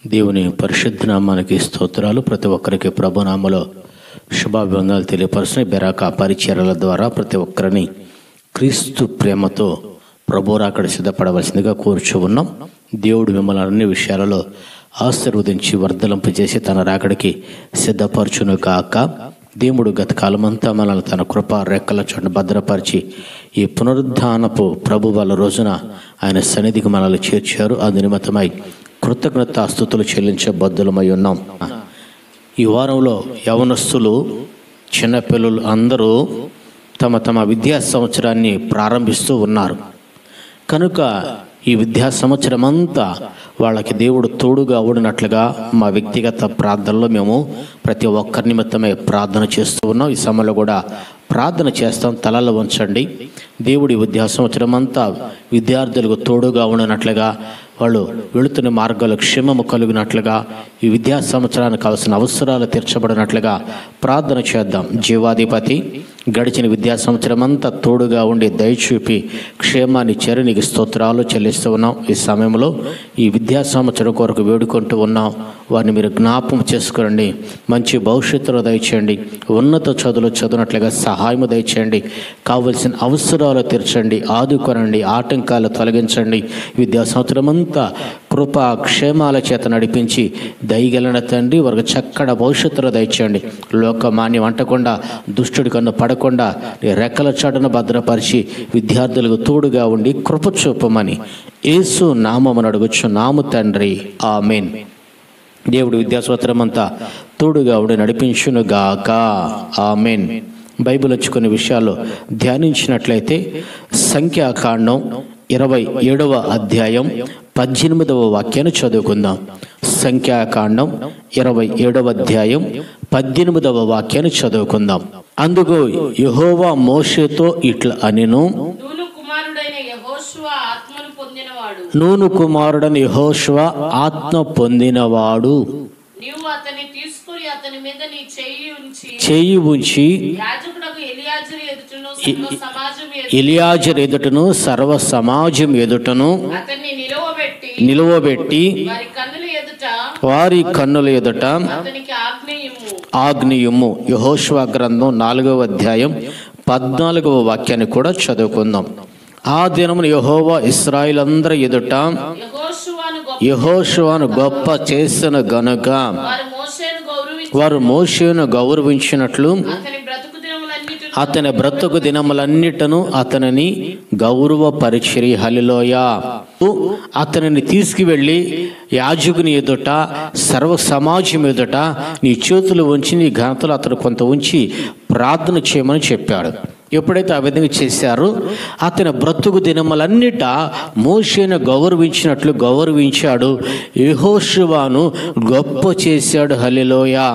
దేవుని పరిశుద్ధ నామానికి స్తోత్రాలు. ప్రతి ఒక్కరికి ప్రభునామలో శుభాభివందనాలు తెలియపరుస్తున్నాయి. బెరాక పరిచర్యల ద్వారా ప్రతి ఒక్కరిని క్రీస్తు ప్రేమతో ప్రభు రాకడ సిద్ధపడవలసిందిగా కోరుచు ఉన్నాం. దేవుడు మిమ్మల్ని అన్ని విషయాలలో ఆశీర్వదించి వర్ధలింపజేసి తన రాకడికి సిద్ధపరచును కాక. దేవుడు గత కాలమంతా మనల్ని తన కృప రెక్కల చోట భద్రపరిచి ఈ పునరుద్ధానపు ప్రభు వాళ్ళ రోజున ఆయన సన్నిధికి మనల్ని చేర్చారు. అందు నిమిత్తమై కృతజ్ఞతాస్తుతులు చెల్లించే బద్దులమై ఉన్నాం. ఈ వారంలో యవనస్తులు, చిన్నపిల్లలు అందరూ తమ తమ విద్యా సంవత్సరాన్ని ప్రారంభిస్తూ ఉన్నారు. కనుక ఈ విద్యా సంవత్సరం అంతా వాళ్ళకి దేవుడు తోడుగా ఉండినట్లుగా మా వ్యక్తిగత ప్రార్థనలో మేము ప్రతి ఒక్కరి నిమిత్తమే ప్రార్థన చేస్తూ ఉన్నాం. ఈ సమయంలో కూడా ప్రార్థన చేస్తాం. తలలో ఉంచండి. దేవుడి విద్యా సంవత్సరం అంతా విద్యార్థులకు తోడుగా ఉండినట్లుగా, వాళ్ళు వెళుతున్న మార్గాలు క్షేమము కలిగినట్లుగా, ఈ విద్యా సంవత్సరానికి కావాల్సిన అవసరాలు తీర్చబడినట్లుగా ప్రార్థన చేద్దాం. జీవాధిపతి, గడిచిన విద్యా సంవత్సరం అంతా తోడుగా ఉండి దయచూపి క్షేమాన్ని చేరి నీకు స్తోత్రాలు చెల్లిస్తూ ఉన్నాం. ఈ సమయంలో ఈ విద్యా సంవత్సరం కొరకు వేడుకుంటూ ఉన్నాం. వారిని మీరు జ్ఞాపకం చేసుకోండి. మంచి భవిష్యత్తులో దయచేయండి. ఉన్నత చదువులు చదివినట్లుగా సహాయము దయచేయండి. కావలసిన అవసరాలు తీర్చండి. ఆదుకొనండి. ఆటంకాలు తొలగించండి. విద్యా సంవత్సరం అంతా కృపా క్షేమాల చేత నడిపించి దయగలిగిన తండ్రి వారికి చక్కటి భవిష్యత్తులో దయచేయండి. లోకమాన్యం అంటకుండా, దుష్టుడి కన్ను పడకుండా రెక్కల చాటును భద్రపరిచి విద్యార్థులకు తోడుగా ఉండి కృప చూపమని యేసు నామమున అడుగుచున్నాము తండ్రి, ఆమేన్. దేవుడు విద్యా సంవత్సరం అంతా తోడుగా ఉండి నడిపించునుగాక, ఆమేన్. బైబిల్ వచ్చి కొన్ని విషయాలు ధ్యానించినట్లయితే సంఖ్యాకాండం 27వ అధ్యాయం 18వ వాక్యాన్ని చదువుకుందాం. సంఖ్యాకాండం 27వ అధ్యాయం 18వ వాక్యాన్ని చదువుకుందాం. అందుకు యెహోవా మోషేతో ఇట్లా అనెను, నూను కుమారుడైన యెహోషువ ఆత్మ పొందినవాడు, నీవు అతన్ని తీసుకొని అతని మీద నీ చెయ్యి ఉంచి ఎలియాజరు ఎదుటను సర్వ సమాజం ఎదుటను నిలువబెట్టి వారి కన్నుల ఎదుట ఆజ్ఞయుము. యెహోషువ గ్రంథం 4వ అధ్యాయం 14వ వాక్యాన్ని కూడా చదువుకుందాం. ఆ దినమున యెహోవా ఇశ్రాయేలందరి ఎదుట యెహోషువను గొప్ప చేసిన గనుక వారు మోషేను గౌరవించినట్లు అతని బ్రతుకు దినములన్నిటను అతనిని గౌరవపరిచిరి. హల్లెలూయా. అతనిని తీసుకువెళ్ళి యాజకుని ఎదుట సర్వ సమాజం ఎదుట నీ చేతులు ఉంచి నీ ఘనతలు అతను కొంత ఉంచి ప్రార్థన చేయమని చెప్పాడు. ఎప్పుడైతే ఆ విధంగా చేశారో అతని బ్రతుకు దినములన్నిట మోషేను గౌరవించినట్లు గౌరవించాడు. యెహోషువను గొప్ప చేశాడు. హల్లెలూయా.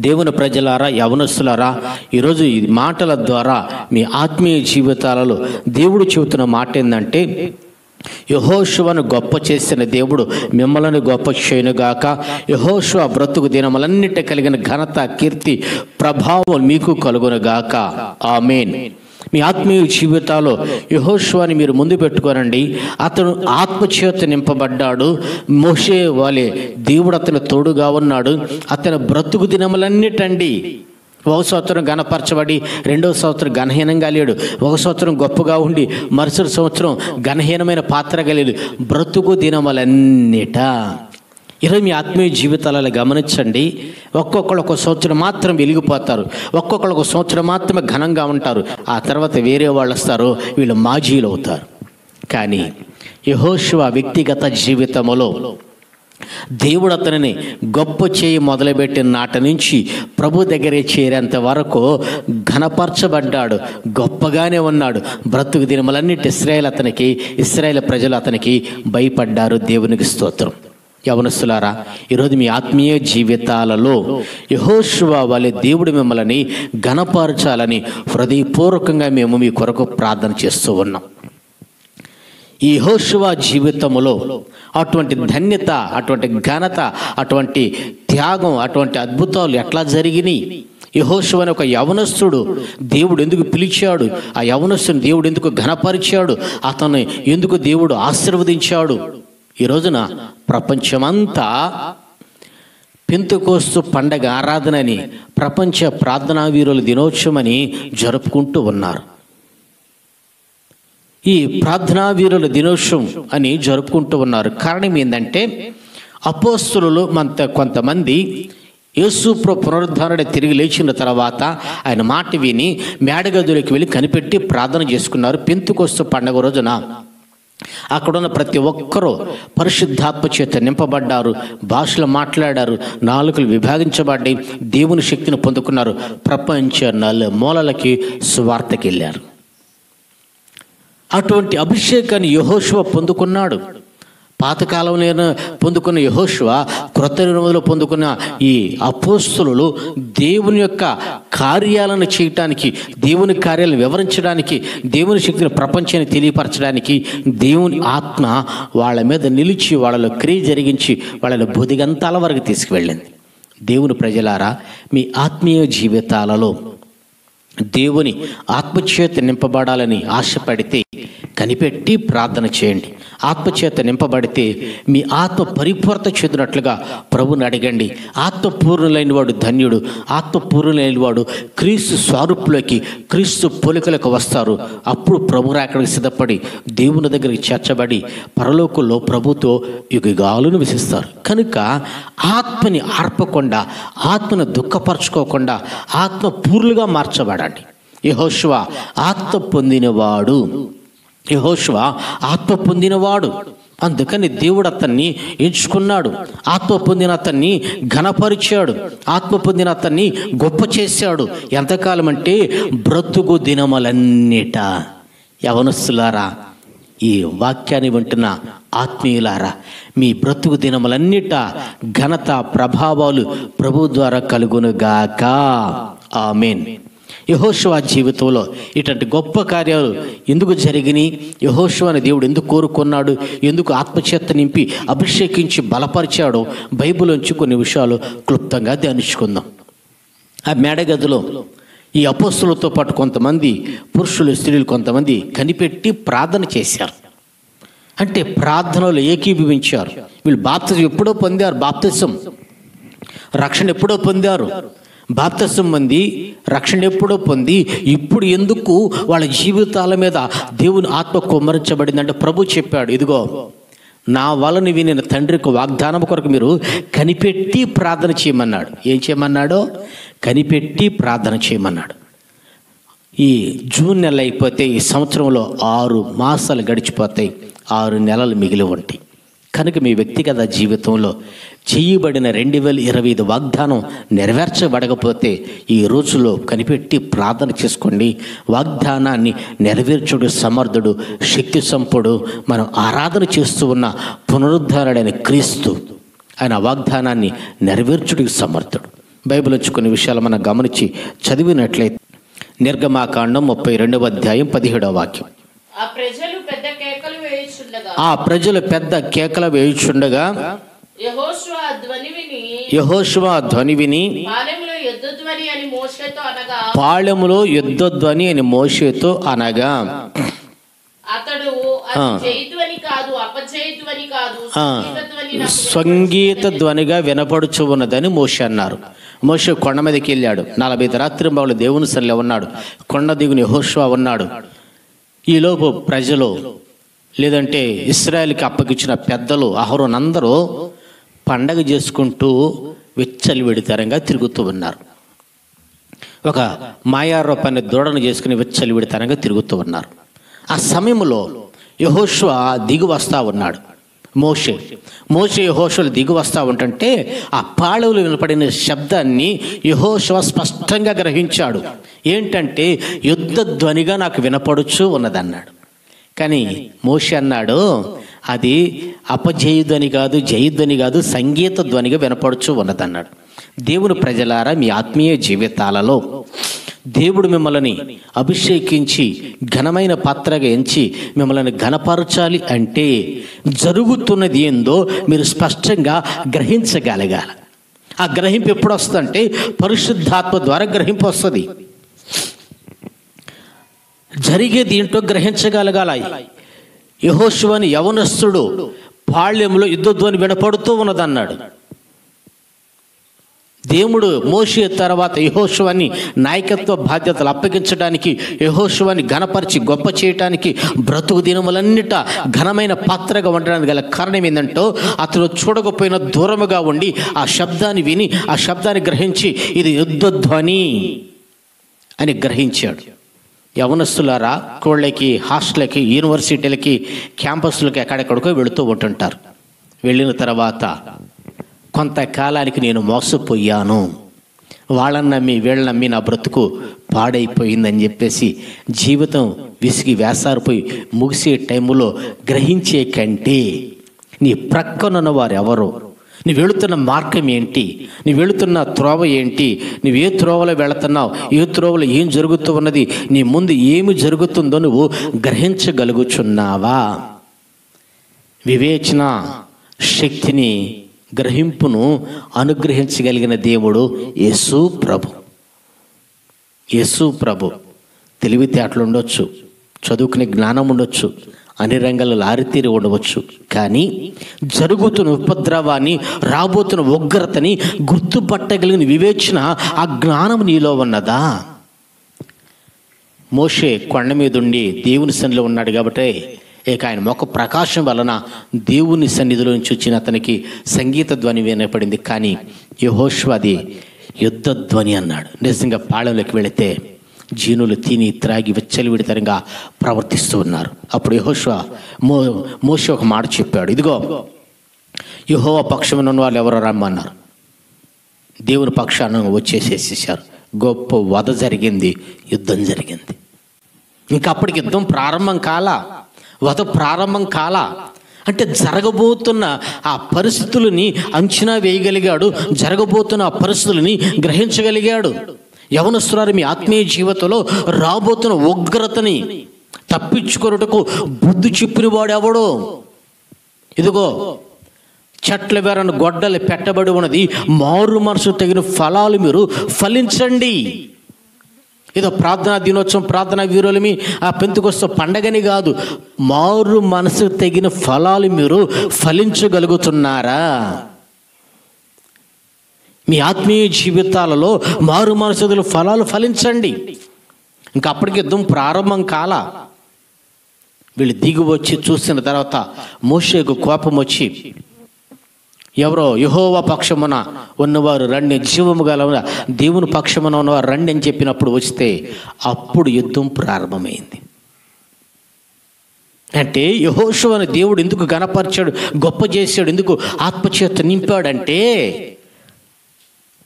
దేవుని ప్రజలారా, యవనస్తులారా, ఈరోజు ఈ మాటల ద్వారా మీ ఆత్మీయ జీవితాలలో దేవుడు చెబుతున్న మాట ఏంటంటే, యెహోషువను గొప్ప చేసిన దేవుడు మిమ్మల్ని గొప్ప చేయనుగాక. యెహోషువ బ్రతుకు దినములన్నిటి కలిగిన ఘనత, కీర్తి, ప్రభావం మీకు కలుగునుగాక, ఆమేన్. మీ ఆత్మీయ జీవితాల్లో యెహోషువని మీరు ముందు పెట్టుకోనండి. అతను ఆత్మచేత నింపబడ్డాడు. మోషే వాలే దేవుడు అతను తోడుగా ఉన్నాడు. అతని బ్రతుకు దినములన్నిటండి, ఒక సంవత్సరం ఘనపరచబడి రెండవ సంవత్సరం ఘనహీనంగా లేడు. ఒక సంవత్సరం గొప్పగా ఉండి మరుసటి సంవత్సరం ఘనహీనమైన పాత్రగా లేడు. బ్రతుకు దినములన్నిట. ఈరోజు మీ ఆత్మీయ జీవితాలలో గమనించండి. ఒక్కొక్కరు ఒక సంవత్సరం మాత్రం వెలిగిపోతారు. ఒక్కొక్కరు ఒక సంవత్సరం మాత్రమే ఘనంగా ఉంటారు. ఆ తర్వాత వేరే వాళ్ళు వస్తారు, వీళ్ళు మాజీలు అవుతారు. కానీ యెహోషువ వ్యక్తిగత జీవితంలో దేవుడు అతనిని గొప్ప చేయి మొదలుపెట్టిన నాటి నుంచి ప్రభు దగ్గరే చేరేంత వరకు ఘనపరచబడ్డాడు. గొప్పగానే ఉన్నాడు. బ్రతుకు దినములన్నిటి ఇశ్రాయేలు ప్రజలు అతనికి భయపడ్డారు. దేవునికి స్తోత్రం. యవనస్తులారా, ఈరోజు మీ ఆత్మీయ జీవితాలలో యెహోషువ వలె దేవుడు మిమ్మల్ని ఘనపరచాలని హృదయపూర్వకంగా మేము మీ కొరకు ప్రార్థన చేస్తూ ఉన్నాం. ఈ యెహోషువ జీవితంలో అటువంటి ధన్యత, అటువంటి ఘనత, అటువంటి త్యాగం, అటువంటి అద్భుతాలు ఎట్లా జరిగినాయి? యెహోషువ అనే ఒక యవనస్తుడు దేవుడు ఎందుకు పిలిచాడు? ఆ యవనస్తుని దేవుడు ఎందుకు ఘనపరిచాడు? అతన్ని ఎందుకు దేవుడు ఆశీర్వదించాడు? ఈ రోజున ప్రపంచమంతా పెంతెకోస్తు పండగ ఆరాధనని, ప్రపంచ ప్రార్థనా వీరుల దినోత్సవం అని జరుపుకుంటూ ఉన్నారు. ఈ ప్రార్థనా వీరుల దినోత్సవం అని జరుపుకుంటూ ఉన్నారు. కారణం ఏంటంటే అపోస్తలులు కొంతమంది యేసు పునరుద్ధరణ తిరిగి లేచిన తర్వాత ఆయన మాట విని మేడగదిలోకి వెళ్ళి కనిపెట్టి ప్రార్థన చేసుకున్నారు. పెంతెకోస్తు పండగ రోజున అక్కడున్న ప్రతి ఒక్కరూ పరిశుద్ధాత్మ చేత నింపబడ్డారు, భాషలు మాట్లాడారు, నాలుకలు విభాగించబడి దేవుని శక్తిని పొందుకున్నారు. ప్రపంచ మూలలకి సువార్తకి వెళ్ళారు. అటువంటి అభిషేకాన్ని యెహోషువ పొందుకున్నాడు. పాతకాలంలో పొందుకున్న యెహోషువ, క్రొత్త నిబంధనలో పొందుకున్న ఈ అపోస్తలులు దేవుని యొక్క కార్యాలను చేయటానికి, దేవుని కార్యాలను వివరించడానికి, దేవుని శక్తిని ప్రపంచాన్ని తెలియపరచడానికి దేవుని ఆత్మ వాళ్ళ మీద నిలిచి వాళ్ళలో క్రియ జరిగించి వాళ్ళని బుధిగంతాల వరకు తీసుకువెళ్ళింది. దేవుని ప్రజలారా, మీ ఆత్మీయ జీవితాలలో దేవుని ఆత్మచేత నింపబడాలని ఆశపడితే కనిపెట్టి ప్రార్థన చేయండి. ఆత్మచేత నింపబడితే మీ ఆత్మ పరిపూర్ణత చెందినట్లుగా ప్రభుని అడగండి. ఆత్మపూర్ణులైన వాడు ధన్యుడు. ఆత్మపూర్ణులైన వాడు క్రీస్తు స్వరూపులోకి, క్రీస్తు పోలికలకు వస్తారు. అప్పుడు ప్రభు రాకడికి సిద్ధపడి దేవుని దగ్గరికి చేర్చబడి పరలోకంలో ప్రభుతో యుగాలను నివసిస్తారు. కనుక ఆత్మని ఆర్పకుండా, ఆత్మను దుఃఖపరచుకోకుండా ఆత్మ పూర్ణులుగా మార్చబడండి. యెహోషువ ఆత్మ పొందినవాడు. యెహోషువ ఆత్మ పొందినవాడు. అందుకని దేవుడు అతన్ని ఎంచుకున్నాడు. ఆత్మ పొందిన అతన్ని ఘనపరిచాడు. ఆత్మ పొందిన అతన్ని గొప్ప చేశాడు. ఎంతకాలం అంటే బ్రతుకు దినములన్నిట. యవనస్తులారా, ఈ వాక్యాన్ని వింటున్న ఆత్మీయులారా, మీ బ్రతుకు దినములన్నిట ఘనత ప్రభావాలు ప్రభు ద్వారా కలుగునుగాక. ఆమేన్. యెహోషువ జీవితంలో ఇటువంటి గొప్ప కార్యాలు ఎందుకు జరిగినాయి? యెహోషువ అనే దేవుడు ఎందుకు కోరుకున్నాడు? ఎందుకు ఆత్మచేత నింపి అభిషేకించి బలపరిచాడో బైబిల్ నుంచి కొన్ని విషయాలు క్లుప్తంగా ధ్యానించుకుందాం. ఆ మేడగదిలో ఈ అపోస్తలులతో పాటు కొంతమంది పురుషులు, స్త్రీలు కొంతమంది కనిపెట్టి ప్రార్థన చేశారు. అంటే ప్రార్థనలో ఏకీభవించారు. వీళ్ళు బాప్తిజం ఎప్పుడో పొందారు. బాప్తిజం రక్షణ ఎప్పుడో పొందారు. బాప్తిజం పొంది రక్షణ ఎప్పుడో పొంది ఇప్పుడు ఎందుకు వాళ్ళ జీవితాల మీద దేవుని ఆత్మ కుమ్మరించబడిందంటే ప్రభు చెప్పాడు, ఇదిగో నా వలన వినిన తండ్రికి వాగ్దానం కొరకు మీరు కనిపెట్టి ప్రార్థన చేయమన్నాడు. ఏం చేయమన్నాడో కనిపెట్టి ప్రార్థన చేయమన్నాడు. ఈ జూన్ నెల అయిపోతే ఈ సంవత్సరంలో 6 మాసాలు గడిచిపోతాయి. 6 నెలలు మిగిలి ఉంటాయి. కనుక మీ వ్యక్తిగత జీవితంలో చేయబడిన 2025 వాగ్దానం నెరవేర్చబడకపోతే ఈ రోజులో కనిపెట్టి ప్రార్థన చేసుకోండి. వాగ్దానాన్ని నెరవేర్చుడు సమర్థుడు, శక్తి సంపడు. మనం ఆరాధన చేస్తూ ఉన్న పునరుద్ధరణుడైన క్రీస్తు, ఆయన వాగ్దానాన్ని నెరవేర్చుడికి సమర్థుడు. బైబిల్ వచ్చి కొన్ని విషయాలు మనం గమనించి చదివినట్లయితే నిర్గమాకాండం 32వ అధ్యాయం 17వ వాక్యం. ఆ ప్రజలు పెద్ద కేకలు వేయుచుండగా యెహోషువ ధ్వని విని పాళెములో యుద్ధధ్వని అని మోషేతో అనగా అతడు సంగీత ధ్వనిగా వినపడుచు ఉన్నదని మోషే అన్నారు. మోషే కొండ మీదకి వెళ్ళాడు. 40 రాత్రింబవళ్ళు దేవుని సన్నిధిలో ఉన్నాడు. కొండ దిగుని యెహోషువ ఉన్నాడు. ఈలోపు ప్రజలు, లేదంటే ఇశ్రాయేలుకి అప్పగించిన పెద్దలు, అహరోను అందరూ పండగ చేసుకుంటూ విచ్చలవిడితనంగా తిరుగుతూ ఉన్నారు. ఒక మాయారూపాన్ని దూడను చేసుకుని విచ్చలవిడితనంగా తిరుగుతూ ఉన్నారు. ఆ సమయంలో యెహోషువ దిగి వస్తూ ఉన్నాడు. మోషే యెహోషువలు దిగి వస్తూ ఉంటుంటే ఆ పాళెములో వినపడిన శబ్దాన్ని యెహోషువ స్పష్టంగా గ్రహించాడు. ఏంటంటే యుద్ధ ధ్వనిగా నాకు వినపడుచు ఉన్నదన్నాడు. కానీ మోషే అన్నాడు, అది అపజయధ్వని కాదు, జయధ్వని కాదు, సంగీత ధ్వనిగా వినపడుచు ఉన్నదన్నాడు. దేవుని ప్రజలారా, మీ ఆత్మీయ జీవితాలలో దేవుడు మిమ్మల్ని అభిషేకించి ఘనమైన పాత్రగా ఎంచి మిమ్మల్ని ఘనపరచాలి అంటే జరుగుతున్నది ఏందో మీరు స్పష్టంగా గ్రహించగలగాలి. ఆ గ్రహింపు ఎప్పుడు వస్తుందంటే పరిశుద్ధాత్మ ద్వారా గ్రహింపు వస్తుంది. జరిగేది ఏంటో గ్రహించగలగాల. యెహోషువని యవనస్తుడు పాళ్యంలో యుద్ధధ్వని వినపడుతూ ఉన్నదన్నాడు. దేవుడు మోషే తర్వాత యెహోషువని నాయకత్వ బాధ్యతలు అప్పగించడానికి, యెహోషువని ఘనపరిచి గొప్ప చేయటానికి, బ్రతుకు దినములన్నిట ఘనమైన పాత్రగా ఉండడానికి గల కారణం ఏంటంటే, అతను చూడకపోయినా దూరముగా ఉండి ఆ శబ్దాన్ని విని ఆ శబ్దాన్ని గ్రహించి ఇది యుద్ధధ్వని అని గ్రహించాడు. యవనస్తులారా, కోళ్ళకి, హాస్టల్కి, యూనివర్సిటీలకి, క్యాంపస్లకి ఎక్కడెక్కడికో వెళుతూ ఉంటుంటారు. వెళ్ళిన తర్వాత కొంతకాలానికి నేను మోసపోయాను, వాళ్ళని నమ్మి వీళ్ళని నమ్మి నా బ్రతుకు పాడైపోయిందని చెప్పేసి జీవితం విసిగి వేసారిపోయి ముగిసే టైంలో గ్రహించే కంటే నీ ప్రక్కనున్న వారు ఎవరు, నువ్వు వెళుతున్న మార్గం ఏంటి, నువ్వు వెళుతున్న త్రోవ ఏంటి, నువ్వు ఏ త్రోవలో వెళుతున్నావు, ఏ త్రోవలో ఏం జరుగుతూ ఉన్నది, నీ ముందు ఏమి జరుగుతుందో నువ్వు గ్రహించగలుగుచున్నావా? వివేచన శక్తిని, గ్రహింపును అనుగ్రహించగలిగిన దేవుడు యేసు ప్రభు. యేసు ప్రభు తెలివితేటలు ఉండొచ్చు, చదువుకునే జ్ఞానం ఉండొచ్చు, అన్ని రంగాలలో ఆరితీరి ఉండవచ్చు, కానీ జరుగుతున్న ఉపద్రవాన్ని, రాబోతున్న ఉగ్రతని గుర్తుపట్టగలిగిన వివేచన, ఆ జ్ఞానం నీలో ఉన్నదా? మోషే కొండ మీద ఉండి దేవుని సన్నిధిలో ఉన్నాడు కాబట్టి ఇక ఆయన ముఖ ప్రకాశం వలన దేవుని సన్నిధిలో నుంచి వచ్చిన అతనికి సంగీత ధ్వని వినపడింది. కానీ యెహోషువ అది యుద్ధ ధ్వని అన్నాడు. నిజంగా పాళెంలోకి వెళితే జీనులు తిని త్రాగి విచ్చలవిడితరంగా ప్రవర్తిస్తూ ఉన్నారు. అప్పుడు యెహోషువ మోషే ఒక మాట చెప్పాడు, ఇదిగో యెహోవా పక్షమున ఉన్న వాళ్ళు ఎవరో రమ్మన్నారు. దేవుని పక్షాన వచ్చేసేసేసారు. గొప్ప వధ జరిగింది, యుద్ధం జరిగింది. ఇంకా అప్పటికి యుద్ధం ప్రారంభం కాల, వధ ప్రారంభం కాల. అంటే జరగబోతున్న ఆ పరిస్థితులని అంచనా వేయగలిగాడు, జరగబోతున్న ఆ పరిస్థితులని గ్రహించగలిగాడు. యవనస్తులారు, మీ ఆత్మీయ జీవితంలో రాబోతున్న ఉగ్రతని తప్పించుకొనుటకు బుద్ధి చెప్పిన వాడు ఎవడు? ఇదిగో చెట్ల వేరను గొడ్డలు పెట్టబడి ఉన్నది, మారు మనసు తగిన ఫలాలు మీరు ఫలించండి. ఏదో ప్రార్థనా దినోత్సవం, ప్రార్థనా వీరులమి, ఆ పెంతుకొస్త పండగని కాదు, మారు మనసు తగిన ఫలాలు మీరు ఫలించగలుగుతున్నారా? మీ ఆత్మీయ జీవితాలలో మారు మనసు ఫలాలు ఫలించండి. ఇంకా అప్పటికి యుద్ధం ప్రారంభం కాల. వీళ్ళు దిగి వచ్చి చూసిన తర్వాత మోషేకు కోపం వచ్చి, ఎవరో యెహోవా పక్షమున ఉన్నవారు రండి, జీవము గల దేవుని పక్షమున ఉన్నవారు రండి అని చెప్పినప్పుడు వస్తే అప్పుడు యుద్ధం ప్రారంభమైంది. అంటే యెహోషువను దేవుడు ఎందుకు ఘనపరిచాడు, గొప్ప చేశాడు, ఎందుకు ఆత్మచేత నింపాడంటే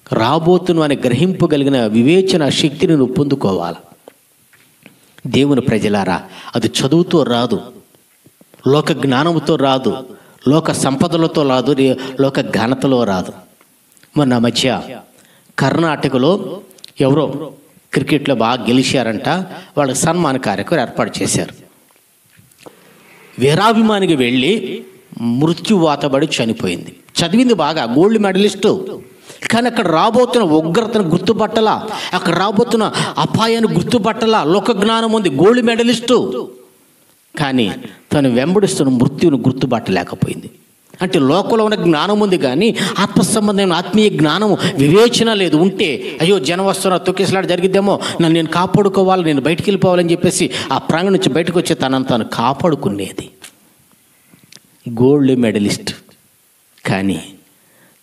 రాబోతును అని గ్రహింపగలిగిన వివేచన శక్తిని నువ్వు పొందుకోవాలి. దేవుని ప్రజలారా, అది చదువుతో రాదు, లోక జ్ఞానముతో రాదు, లోక సంపదలతో రాదు, లోక ఘనతలో రాదు. మొన్న మధ్య కర్ణాటకలో ఎవరో క్రికెట్లో బాగా గెలిచారంట, వాళ్ళకి సన్మాన కార్యక్రమం ఏర్పాటు చేశారు. వీరాభిమానికి వెళ్ళి మృత్యువాతబడి చనిపోయింది. చదివింది బాగా, గోల్డ్ మెడలిస్టు, కానీ అక్కడ రాబోతున్న ఉగ్రతను గుర్తుపట్టలా, అక్కడ రాబోతున్న అపాయాన్ని గుర్తుపట్టలా. లోక జ్ఞానం ఉంది, గోల్డ్ మెడలిస్టు, కానీ తను వెంబడిస్తున్న మృత్యువును గుర్తుపట్టలేకపోయింది. అంటే లోకంలో ఉన్న జ్ఞానం ఉంది కానీ ఆత్మ సంబంధమైన ఆత్మీయ జ్ఞానము, వివేచన లేదు. ఉంటే అయ్యో జనం వస్తున్నా, తొక్కిసలాట జరిగిద్దేమో, నన్ను నేను కాపాడుకోవాలి, నేను బయటికి వెళ్ళిపోవాలని చెప్పేసి ఆ ప్రాంగణం నుంచి బయటకు వచ్చి తనను తాను కాపాడుకునేది గోల్డ్ మెడలిస్ట్. కానీ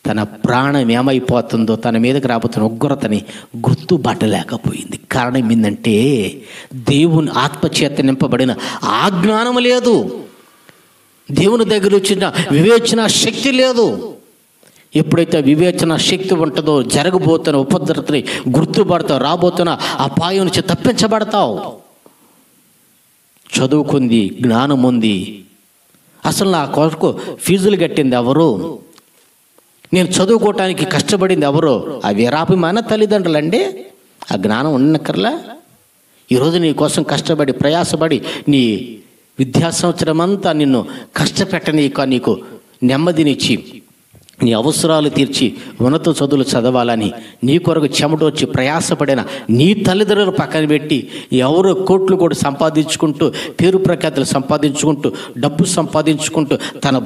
తన ప్రాణం ఏమైపోతుందో, తన మీదకి రాబోతున్న ఉగ్రతని గుర్తుపట్టలేకపోయింది. కారణం ఏంటంటే దేవుని ఆత్మచేత నింపబడిన ఆ జ్ఞానం లేదు, దేవుని దగ్గర వచ్చిన వివేచన శక్తి లేదు. ఎప్పుడైతే వివేచన శక్తి ఉంటుందో జరగబోతున్న ఉపద్రతని గుర్తుపడతావు, రాబోతున్న అపాయం నుంచి తప్పించబడతావు. చదువుకుంది, జ్ఞానం ఉంది, అసలు నా కొరకు ఫీజులు కట్టింది ఎవరు, నేను చదువుకోవటానికి కష్టపడింది ఎవరో? ఆ వీరాభిమాన తల్లిదండ్రులండి. ఆ జ్ఞానం ఉన్నకర్లా ఈరోజు నీ కోసం కష్టపడి ప్రయాసపడి నీ విద్యా సంవత్సరం అంతా నిన్ను కష్టపెట్టనీక నీకు నెమ్మదినిచ్చి నీ అవసరాలు తీర్చి ఉన్నత చదువులు చదవాలని నీ కొరకు చెమటొచ్చి ప్రయాసపడిన నీ తల్లిదండ్రులు పక్కన పెట్టి ఎవరో కోట్లు కూడా సంపాదించుకుంటూ పేరు ప్రఖ్యాతులు సంపాదించుకుంటూ డబ్బు సంపాదించుకుంటూ తన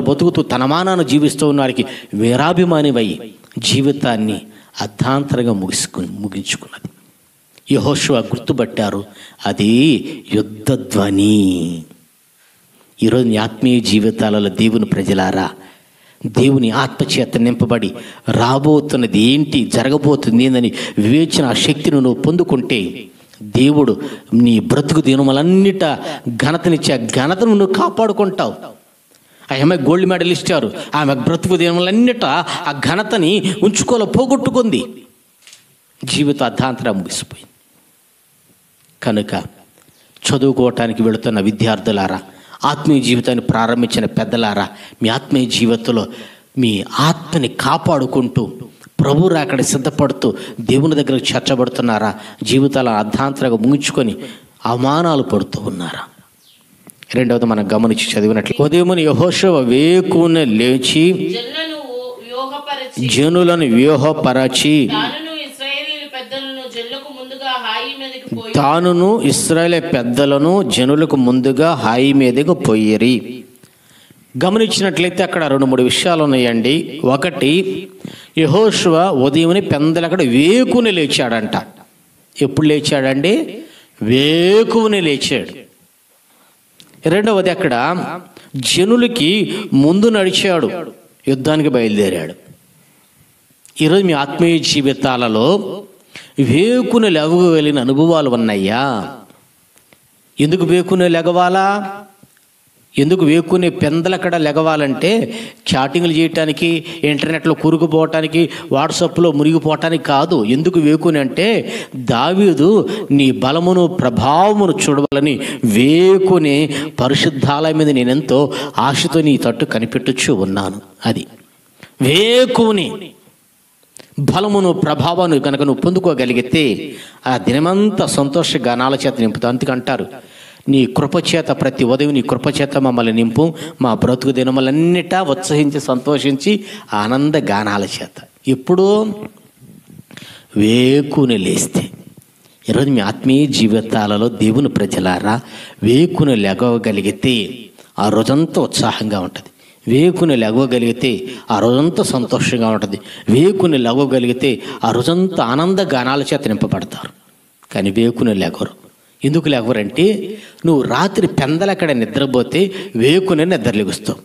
బతుకుతూ తన మానాన్ని జీవిస్తూ ఉన్న వారికి వీరాభిమానివై జీవితాన్ని అర్ధాంతరంగా ముగించుకున్నది. యెహోషువ గుర్తుపట్టారు, అది యుద్ధ ధ్వని. ఈరోజు నీ ఆత్మీయ జీవితాలలో దేవుని ప్రజలారా, దేవుని ఆత్మచేత నింపబడి రాబోతున్నది ఏంటి, జరగబోతుంది ఏందని వివేచన ఆ శక్తిని నువ్వు పొందుకుంటే దేవుడు నీ బ్రతుకు దినములన్నిట ఘనతనిచ్చే ఘనతను నువ్వు కాపాడుకుంటావు. ఆమె గోల్డ్ మెడల్ ఇచ్చారు, ఆమె బ్రతుకు దినములన్నిట ఆ ఘనతని పోగొట్టుకుంది. జీవిత అర్ధాంతరం ముగిసిపోయింది. కనుక చదువుకోవటానికి వెళుతున్న విద్యార్థులారా, ఆత్మీయ జీవితాన్ని ప్రారంభించిన పెద్దలారా, మీ ఆత్మీయ జీవితంలో మీ ఆత్మని కాపాడుకుంటూ ప్రభు రాకడ సిద్ధపడుతూ దేవుని దగ్గరకు చేర్చబడుతున్నారా? జీవితాల అర్ధాంతరంగా ముగించుకొని అవమానాలు పడుతూ ఉన్నారా? రెండవది మనం గమనించి చదివినట్లు, ఉదయమున యెహోషువ వేకువనే లేచి జనులను వ్యూహపరచి తానును ఇశ్రాయేలు పెద్దలను జనులకు ముందుగా హాయి మీదకు పోయిరి. గమనించినట్లయితే అక్కడ 2-3 విషయాలు ఉన్నాయండి. ఒకటి, యెహోషువ ఉదయముని పెందలక్కడ వేకుని లేచాడంట. ఎప్పుడు లేచాడండి? వేకుని లేచాడు. రెండవది, అక్కడ జనులకి ముందు నడిచాడు, యుద్ధానికి బయలుదేరాడు. ఈరోజు మీ ఆత్మీయ జీవితాలలో వేకుని లెగవగలిగిన అనుభవాలు ఉన్నాయా? ఎందుకు వేకుని లెగవాలా? ఎందుకు వేకుని పెందలక్కడ లెగవాలంటే చాటింగ్లు చేయటానికి, ఇంటర్నెట్లో కూరుకుపోవటానికి, వాట్సాప్లో మునిగిపోవటానికి కాదు. ఎందుకు వేకుని అంటే, దావీదు నీ బలమును ప్రభావమును చూడవాలని వేకుని పరిశుద్ధాలయం మీద నేనెంతో ఆశతో నీ తట్టు కనిపెట్టుచు ఉన్నాను. అది వేకుని బలమును ప్రభావాన్ని కనుక నువ్వు పొందుకోగలిగితే ఆ దినమంతా సంతోష గానాల చేత నింపుతావు. అందుకంటారు, నీ కృపచేత ప్రతి ఉదయం నీ కృపచేత మమ్మల్ని నింపు, మా బ్రతుకు దినములన్నిటా ఉత్సహించి సంతోషించి ఆనంద గానాల చేత. ఇప్పుడు వేకుని లేస్తే. ఈరోజు మీ ఆత్మీయ జీవితాలలో దేవుని ప్రజలారా, వేకుని లెగవగలిగితే ఆ రోజంతా ఉత్సాహంగా ఉంటుంది. వేకుని లెగవగలిగితే ఆ రోజంతా సంతోషంగా ఉంటుంది. వేకుని లెగవగలిగితే ఆ రోజంతా ఆనంద గానాల చేత నింపబడతారు. కానీ వేకుని లెగవరు. ఎందుకు లెగవరంటే, నువ్వు రాత్రి పెందలక్కడ నిద్రపోతే వేకుని నిద్రలేగుస్తావు.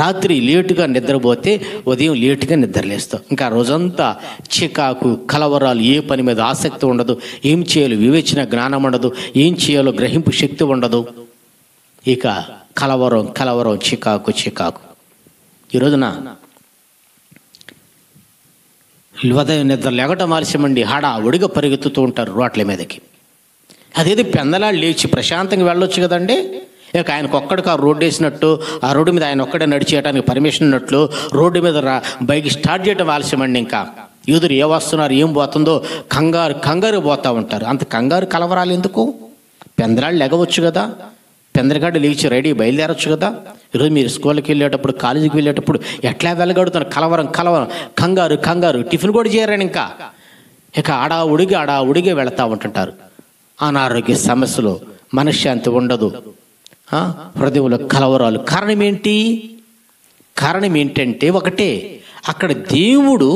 రాత్రి లేటుగా నిద్రపోతే ఉదయం లేటుగా నిద్రలేస్తావు. ఇంకా రోజంతా చికాకు, కలవరాలు, ఏ పని మీద ఆసక్తి ఉండదు, ఏం చేయాలో వివేచన జ్ఞానం ఉండదు, ఏం చేయాలో గ్రహింపు శక్తి ఉండదు. ఇక కలవరం, చికాకు. ఈ రోజున ఉదయం నిద్ర లేగటం ఆలస్యమండి, హడావుడిగా పరిగెత్తుతూ ఉంటారు రోడ్ల మీదకి. అదేది పెందలాడు లేచి ప్రశాంతంగా వెళ్ళొచ్చు కదండి. ఇక ఆయనకు ఒక్కడికి ఆ రోడ్డు వేసినట్టు, ఆ రోడ్డు మీద ఆయన ఒక్కడే నడిచేయడానికి పర్మిషన్ ఉన్నట్లు రోడ్డు మీద బైక్ స్టార్ట్ చేయడం ఆలస్యమండి. ఇంకా ఎదురు ఏ వస్తున్నారు, ఏం పోతుందో కంగారు పోతూ ఉంటారు. అంత కంగారు కలవరాలు ఎందుకు? పెందలాడు లెగవచ్చు కదా, పెందలగాడు లేచి రెడీ బయలుదేరచ్చు కదా. ఈరోజు మీరు స్కూల్కి వెళ్ళేటప్పుడు, కాలేజీకి వెళ్ళేటప్పుడు ఎట్లా వెళ్ళగడుతున్నారు? కలవరం, కంగారు. టిఫిన్ కూడా చేయరని ఇంకా ఇక అడావుడిగా వెళతా ఉంటుంటారు. అనారోగ్య సమస్యలు, మనశ్శాంతి ఉండదు, హృదయంలో కలవరాలు. కారణం ఏంటంటే ఒకటే, అక్కడ దేవుడు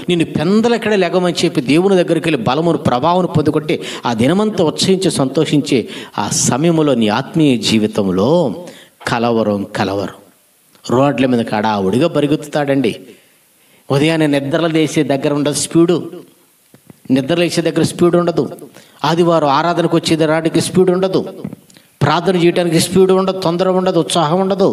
నిన్ను పెందలక్కడ లెగమని చెప్పి దేవుని దగ్గరికి వెళ్ళి బలమును ప్రభావం పొందుకుంటే ఆ దినమంతా ఉత్సహించి సంతోషించే ఆ సమయంలో నీ ఆత్మీయ జీవితంలో కలవరం. రోడ్ల మీద హడావుడిగా పరిగెత్తుతాడండి. ఉదయాన్నే నిద్రలేసే దగ్గర ఉండదు స్పీడు, నిద్రలేసే దగ్గర స్పీడ్ ఉండదు. ఆదివారం ఆరాధనకు వచ్చేది రాడికి స్పీడ్ ఉండదు. ప్రార్థన చేయడానికి స్పీడ్ ఉండదు, తొందర ఉండదు, ఉత్సాహం ఉండదు.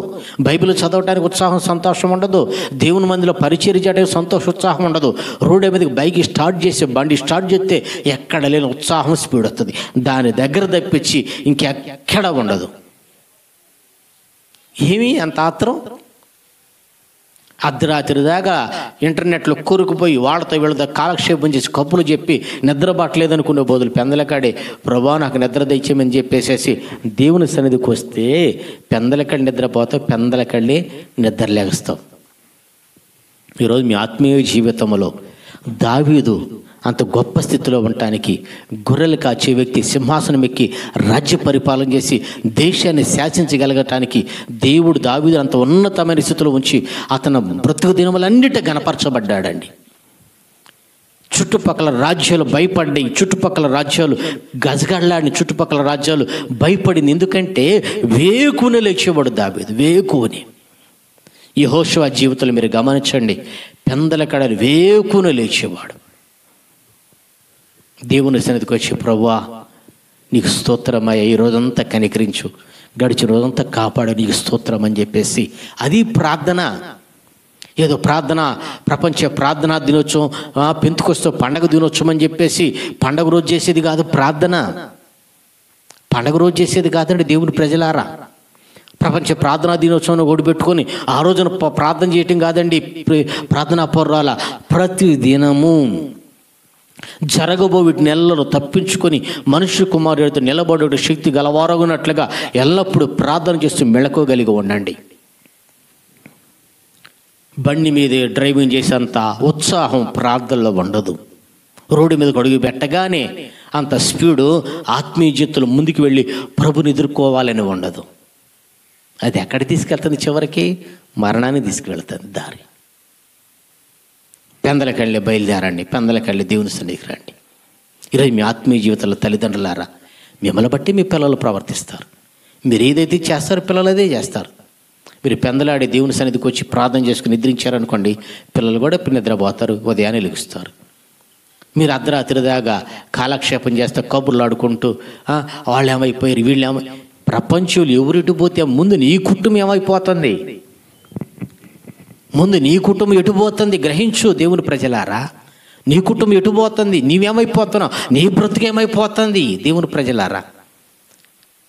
బైబిల్ చదవడానికి ఉత్సాహం, సంతోషం ఉండదు. దేవుని మందిలో పరిచర్య చేయడానికి సంతోషం, ఉత్సాహం ఉండదు. రోడ్డు మీదకి బైక్ స్టార్ట్ చేసి బండి స్టార్ట్ చేస్తే ఎక్కడ లేని ఉత్సాహం, స్పీడ్ వస్తుంది. దాని దగ్గర తప్పించి ఇంకెక్కడ ఉండదు. ఏమి అంత ఆత్రం? అర్ధరాత్రి దాకా ఇంటర్నెట్లో కూరుకుపోయి వాళ్ళతో వీళ్ళతో కాలక్షేపం చేసి కప్పులు చెప్పి నిద్రపట్టలేదనుకునే బదులు పెందలకాడే ప్రభా నాకు నిద్ర తెచ్చేమని చెప్పేసేసి దేవుని సన్నిధికి వస్తే పెందలకడి నిద్రపోతావు, పెందలకళ్ళి నిద్ర లేస్తావు. ఈరోజు మీ ఆత్మీయ జీవితంలో దావీదు అంత గొప్ప స్థితిలో ఉండటానికి, గొర్రెలు కాచే వ్యక్తి సింహాసనం ఎక్కి రాజ్య పరిపాలన చేసి దేశాన్ని శాసించగలగటానికి దేవుడు దావీదు అంత ఉన్నతమైన స్థితిలో ఉంచి అతను బ్రతుకు దినములన్నిటి గణపరచబడ్డాడండి. చుట్టుపక్కల రాజ్యాలు భయపడ్డాయి, చుట్టుపక్కల రాజ్యాలు గజగళ్ళాడిని, చుట్టుపక్కల రాజ్యాలు భయపడింది. ఎందుకంటే వేకుని లేచేవాడు దావీదు, వేకుని. యెహోషువ జీవితంలో మీరు గమనించండి, పెందల కడలు వేకుని లేచేవాడు. దేవుని సన్నిధికి వచ్చి, ప్రభువా నీకు స్తోత్రమయ్యా, ఈ రోజంతా కనికరించు, గడిచిన రోజంతా కాపాడు, నీకు స్తోత్రం అని చెప్పేసి, అది ప్రార్థన. ఏదో ప్రార్థన, ప్రపంచ ప్రార్థనా దినోత్సవం, పెంతుకొస్తే పండగ దినోత్సవం అని చెప్పేసి పండగ రోజు చేసేది కాదు ప్రార్థన. పండగ రోజు చేసేది కాదండి దేవుని ప్రజలారా. ప్రపంచ ప్రార్థనా దినోత్సవం ఓడిపెట్టుకొని ఆ రోజున ప్రార్థన చేయటం కాదండి ప్రార్థనా పౌరాల. ప్రతి దినము జరగబో వీటి నెలలను తప్పించుకొని మనుష్య కుమారుడితో నిలబడే శక్తి గలవారగున్నట్లుగా ఎల్లప్పుడూ ప్రార్థన చేస్తూ మెళకోగలిగి ఉండండి. బండి మీద డ్రైవింగ్ చేసేంత ఉత్సాహం ప్రార్థనలో ఉండదు. రోడ్డు మీదకి అడుగు పెట్టగానే అంత స్పీడు ఆత్మీయ జీవితంలో ముందుకు వెళ్ళి ప్రభుని ఎదుర్కోవాలని ఉండదు. అది ఎక్కడ తీసుకెళ్తుంది? చివరికి మరణాన్ని తీసుకువెళ్తుంది దారి. పెందలకెళ్ళి బయలుదేరండి, పెందలకెళ్ళి దేవుని సన్నిధికి రండి. ఈరోజు మీ ఆత్మీయ జీవితంలో తల్లిదండ్రులారా, మిమ్మల్ని బట్టి మీ పిల్లలు ప్రవర్తిస్తారు. మీరు ఏదైతే చేస్తారో పిల్లలు అదే చేస్తారు. మీరు పెందలాడి దేవుని సన్నిధికి వచ్చి ప్రార్థన చేసుకుని నిద్రించారనుకోండి, పిల్లలు కూడా నిద్రపోతారు, ఉదయాన్నే లెగుస్తారు. మీరు అర్ధరాత్రి దాకా కాలక్షేపం చేస్తే కబుర్లు ఆడుకుంటూ వాళ్ళు ఏమైపోయారు, వీళ్ళు ప్రపంచంలో ఎవరిటు పోతే ముందు నీ కుటుంబం ఏమైపోతుంది, ముందు నీ కుటుంబం ఎటుపోతుంది గ్రహించు. దేవుని ప్రజలారా, నీ కుటుంబం ఎటుపోతుంది, నీవేమైపోతున్నావు, నీ బ్రతుకేమైపోతుంది. దేవుని ప్రజలారా,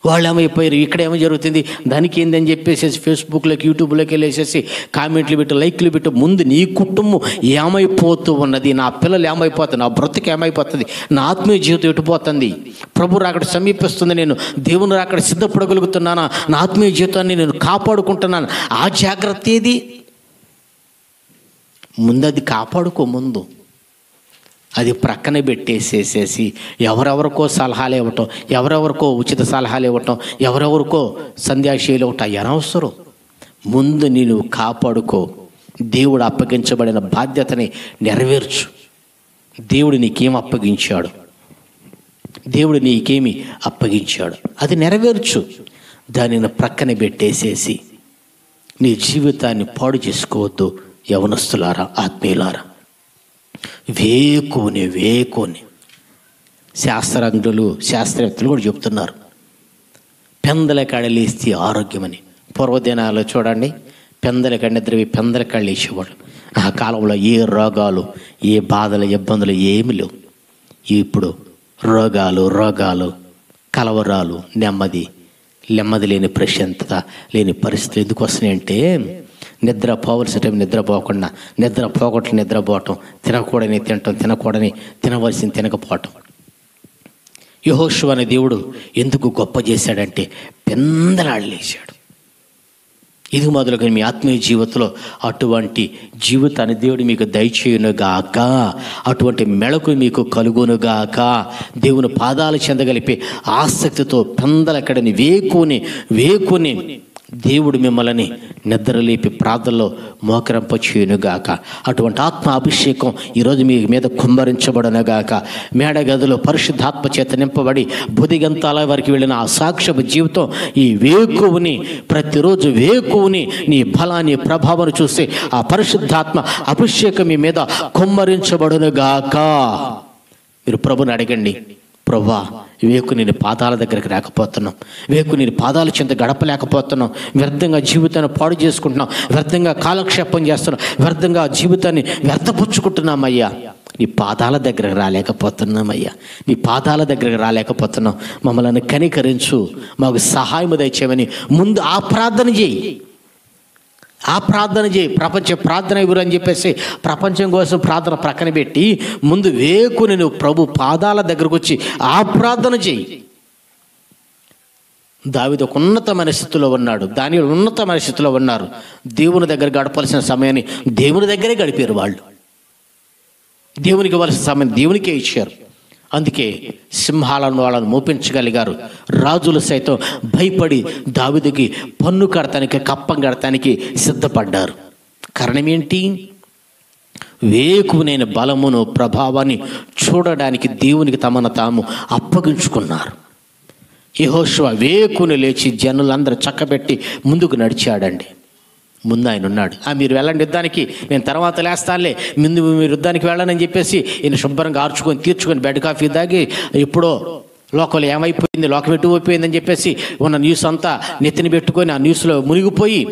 వాళ్ళు ఏమైపోయారు, ఇక్కడ ఏమో జరుగుతుంది, దానికి ఏందని చెప్పేసి ఫేస్బుక్లోకి యూట్యూబ్లోకి వెళ్ళేసేసి కామెంట్లు పెట్టి లైక్లు పెట్టి ముందు నీ కుటుంబం ఏమైపోతూ ఉన్నది, నా పిల్లలు ఏమైపోతుంది, నా బ్రతుకు ఏమైపోతుంది, నా ఆత్మీయ జీవితం ఎటుపోతుంది, ప్రభు రాకడ సమీపిస్తుంది, నేను దేవుని రాకడ సిద్ధపడగలుగుతున్నానా, నా ఆత్మీయ జీవితాన్ని నేను కాపాడుకుంటున్నాను, ఆ జాగ్రత్త ఏది? ముందు అది కాపాడుకో. ముందు అది ప్రక్కన పెట్టేసేసేసి ఎవరెవరికో సలహాలు ఇవ్వటం, ఎవరెవరికో ఉచిత సలహాలు ఇవ్వటం, ఎవరెవరికో సంధ్యాశీలు ఇవ్వటం అనవసరం. ముందు నేను కాపాడుకో. దేవుడు అప్పగించబడిన బాధ్యతని నెరవేర్చు. దేవుడు నీకేం అప్పగించాడు, దేవుడు నీకేమి అప్పగించాడు, అది నెరవేర్చు. దానిని ప్రక్కన పెట్టేసేసి నీ జీవితాన్ని పాడు చేసుకోవద్దు. యవనస్తులారా, ఆత్మీయులారా, వేకోని శాస్త్రవేత్తలు కూడా చెప్తున్నారు, పెందల కడలేస్తే ఆరోగ్యమని. పూర్వదినాల్లో చూడండి, పెందల కడ నిద్రవి పెందల కళ్ళు వేసేవాడు. ఆ కాలంలో ఏ రోగాలు, ఏ బాధలు, ఇబ్బందులు ఏమి లేవు. ఇప్పుడు రోగాలు, కలవరాలు, నెమ్మది లేని ప్రశాంతత లేని పరిస్థితులు ఎందుకు వస్తున్నాయంటే, నిద్ర పోవలసిన టైం నిద్రపోకుండా, నిద్ర పోగొట్టు నిద్రపోవటం, తినకూడని తినటం, తినకూడని తినవలసింది తినకపోవటం. యెహోషువ అనే దేవుడు ఎందుకు గొప్ప చేశాడంటే పెందలాడలేశాడు. ఇది మొదలుగా మీ ఆత్మీయ జీవితంలో అటువంటి జీవితాన్ని దేవుడు మీకు దయచేయునుగాక, అటువంటి మెళకు మీకు కలుగునుగాక. దేవుని పాదాలు చెందగలిపే ఆసక్తితో పెందలకడని వేకుని దేవుడు మిమ్మల్ని నిద్రలేపి ప్రార్థనలో మోకరింపచేయునుగాక. అటువంటి ఆత్మ అభిషేకం ఈరోజు మీ మీద కుమ్మరించబడునుగాక. మేడగదిలో పరిశుద్ధాత్మ చేత నింపబడి బుధిగంతాల వరకు వెళ్ళిన ఆ సాక్ష్యపు జీవితం, ఈ వేకువుని ప్రతిరోజు నీ బలాన్ని, ప్రభావం చూసి ఆ పరిశుద్ధాత్మ అభిషేకం మీ మీద కుమ్మరించబడునుగాక. మీరు ప్రభుని అడగండి, ప్రభువా వేకు నేను పాదాల దగ్గరికి రాకపోతున్నాం, వేకు నేను పాదాల చెంత గడపలేకపోతున్నాం, వ్యర్థంగా జీవితాన్ని పాడు చేసుకుంటున్నాం, వ్యర్థంగా కాలక్షేపం చేస్తున్నాం, వ్యర్థంగా జీవితాన్ని వ్యర్థపుచ్చుకుంటున్నామయ్యా. నీ పాదాల దగ్గరకు రాలేకపోతున్నామయ్యా, నీ పాదాల దగ్గరకు రాలేకపోతున్నాం, మమ్మల్ని కనికరించు, మాకు సహాయం దయచేయమని ముందు ఆ ప్రార్థన చేయి. ప్రపంచ ప్రార్థన ఎవరు అని చెప్పేసి ప్రపంచం కోసం ప్రార్థన ప్రక్కన పెట్టి ముందు వేకుని నువ్వు ప్రభు పాదాల దగ్గరకు వచ్చి ఆ ప్రార్థన చేయి. దావీదు ఒక ఉన్నతమైన స్థితిలో ఉన్నాడు, దానియేలు ఉన్నతమైన స్థితిలో ఉన్నారు. దేవుని దగ్గర గడపాల్సిన సమయాన్ని దేవుని దగ్గరే గడిపారు వాళ్ళు. దేవునికి ఇవ్వాల్సిన సమయం దేవునికే ఇచ్చారు. అందుకే సింహాలను వాళ్ళను మోపించగలిగారు. రాజులు సైతం భయపడి దావీదుకి పన్ను కడతానికి, కప్పం కడతానికి సిద్ధపడ్డారు. కారణం ఏంటి? వేకువనైన బలమును ప్రభావాన్ని చూడడానికి దేవునికి తమను తాము అప్పగించుకున్నారు. యెహోషువ వేకుని లేచి జనులందరూ చక్కబెట్టి ముందుకు నడిచాడండి. ముందు ఆయన ఉన్నాడు. మీరు వెళ్ళండి యుద్ధానికి, నేను తర్వాత లేస్తానులే, ముందు మీరు యుద్ధానికి వెళ్ళనని చెప్పేసి ఈయన శుభ్రంగా ఆర్చుకొని తీర్చుకొని బెడ్ కాఫీ తాగి ఎప్పుడో లోకంలో ఏమైపోయింది, లోకం ఎటుపోయిందని చెప్పేసి ఉన్న న్యూస్ అంతా నెత్తిన పెట్టుకొని ఆ న్యూస్లో మునిగిపోయి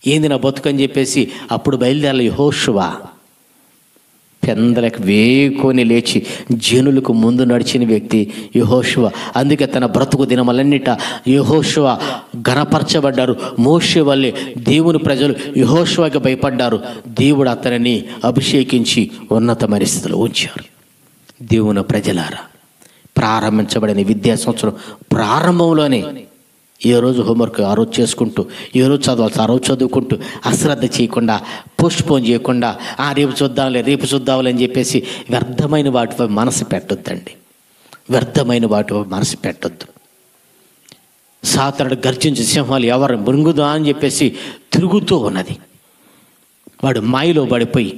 ఏంది నా బతుకని చెప్పేసి అప్పుడు బయలుదేరాలి యెహోషువ. పెందలకు వేకొని లేచి జనులకు ముందు నడిచిన వ్యక్తి యెహోషువ. అందుకే తన బ్రతుకు దినములన్నిట యెహోషువ ఘనపరచబడ్డారు. మోషే వల్లే దేవుని ప్రజలు యెహోషువకి భయపడ్డారు. దేవుడు అతనిని అభిషేకించి ఉన్నతమైన స్థితిలో ఉంచారు. దేవుని ప్రజలారా, ప్రారంభించబడిన విద్యా సంవత్సరం ప్రారంభంలోనే ఏ రోజు హోంవర్క్ ఆ రోజు చేసుకుంటూ, ఏ రోజు చదవాలి ఆ రోజు చదువుకుంటూ, అశ్రద్ధ చేయకుండా, పోస్ట్పోన్ చేయకుండా రేపు చూద్దాంలే అని చెప్పేసి వ్యర్థమైన వాటిపై మనసు పెట్టొద్దండి. వ్యర్థమైన వాటిపై మనసు పెట్టొద్దు. సాతానుడు గర్జించే సింహాలు ఎవరు మృంగుదా అని చెప్పేసి తిరుగుతూ ఉన్నది. వాడు మాయలో పడిపోయి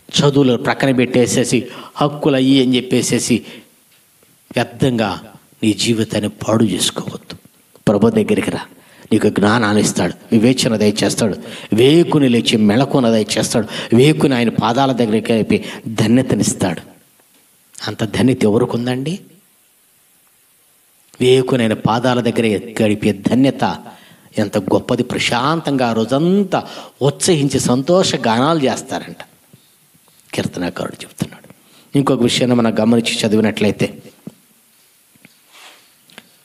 చదువులు ప్రక్కన పెట్టేసేసి హక్కులు అయ్యి అని చెప్పేసేసి వ్యర్థంగా నీ జీవితాన్ని పాడు చేసుకోవద్దు. ప్రభు దగ్గరికి రా, నీకు జ్ఞానాన్ని ఇస్తాడు, వివేచన దయచేస్తాడు, వేకుని లేచి మెళకున దయచేస్తాడు, వేకుని ఆయన పాదాల దగ్గరికి అయిపి ధన్యతనిస్తాడు. అంత ధన్యత ఎవరికి ఉందండి? వేకుని ఆయన పాదాల దగ్గర గడిపే ధన్యత ఎంత గొప్పది. ప్రశాంతంగా ఆ రోజంతా ఉత్సహించి సంతోష గానాలు చేస్తారంట కీర్తనాకారుడు చెప్తున్నాడు. ఇంకొక విషయాన్ని మనం గమనించి చదివినట్లయితే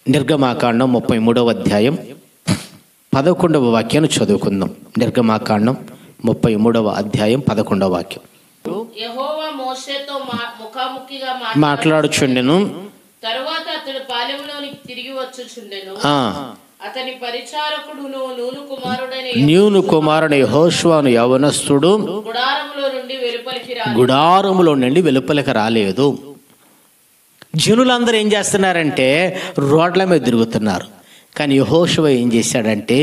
నిర్గమాకాండం 33వ అధ్యాయం 11వ వాక్యాన్ని చదువుకుందాం. నిర్గమాకాండం 33వ అధ్యాయం 11వ వాక్యం. యెహోవా మోషేతో ముఖాముఖిగా మాట్లాడుచుండెను. తరువాత అతడు పాలెంలోనికి తిరిగి వచ్చుచుండెను. అతని పరిచారకుడును నూను కుమారుడైన యెహోషువను యవనస్తుడు గుడారములో నుండి వెలుపలికి రాలేదు. జనులందరూ ఏం చేస్తున్నారంటే రోడ్ల మీద తిరుగుతున్నారు. కానీ యెహోషువ ఏం చేశాడంటే,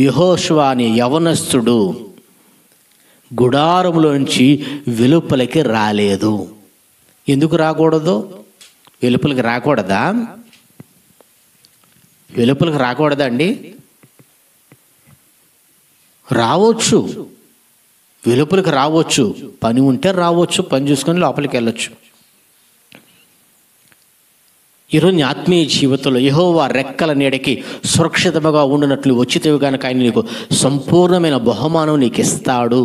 యెహోషువ అనే యవనస్తుడు గుడారములోంచి వెలుపలికి రాలేదు. ఎందుకు రాకూడదు? వెలుపలికి రాకూడదా? వెలుపలికి రాకూడదా అండి? రావచ్చు, వెలుపలికి రావచ్చు. పని ఉంటే రావచ్చు, పని చూసుకొని లోపలికి వెళ్ళొచ్చు. ఈరోజు నీ ఆత్మీయ జీవితంలో యెహోవా రెక్కల నీడకి సురక్షితముగా ఉండినట్లు వచ్చితేవి కనుక ఆయన నీకు సంపూర్ణమైన బహుమానం నీకు ఇస్తాడు.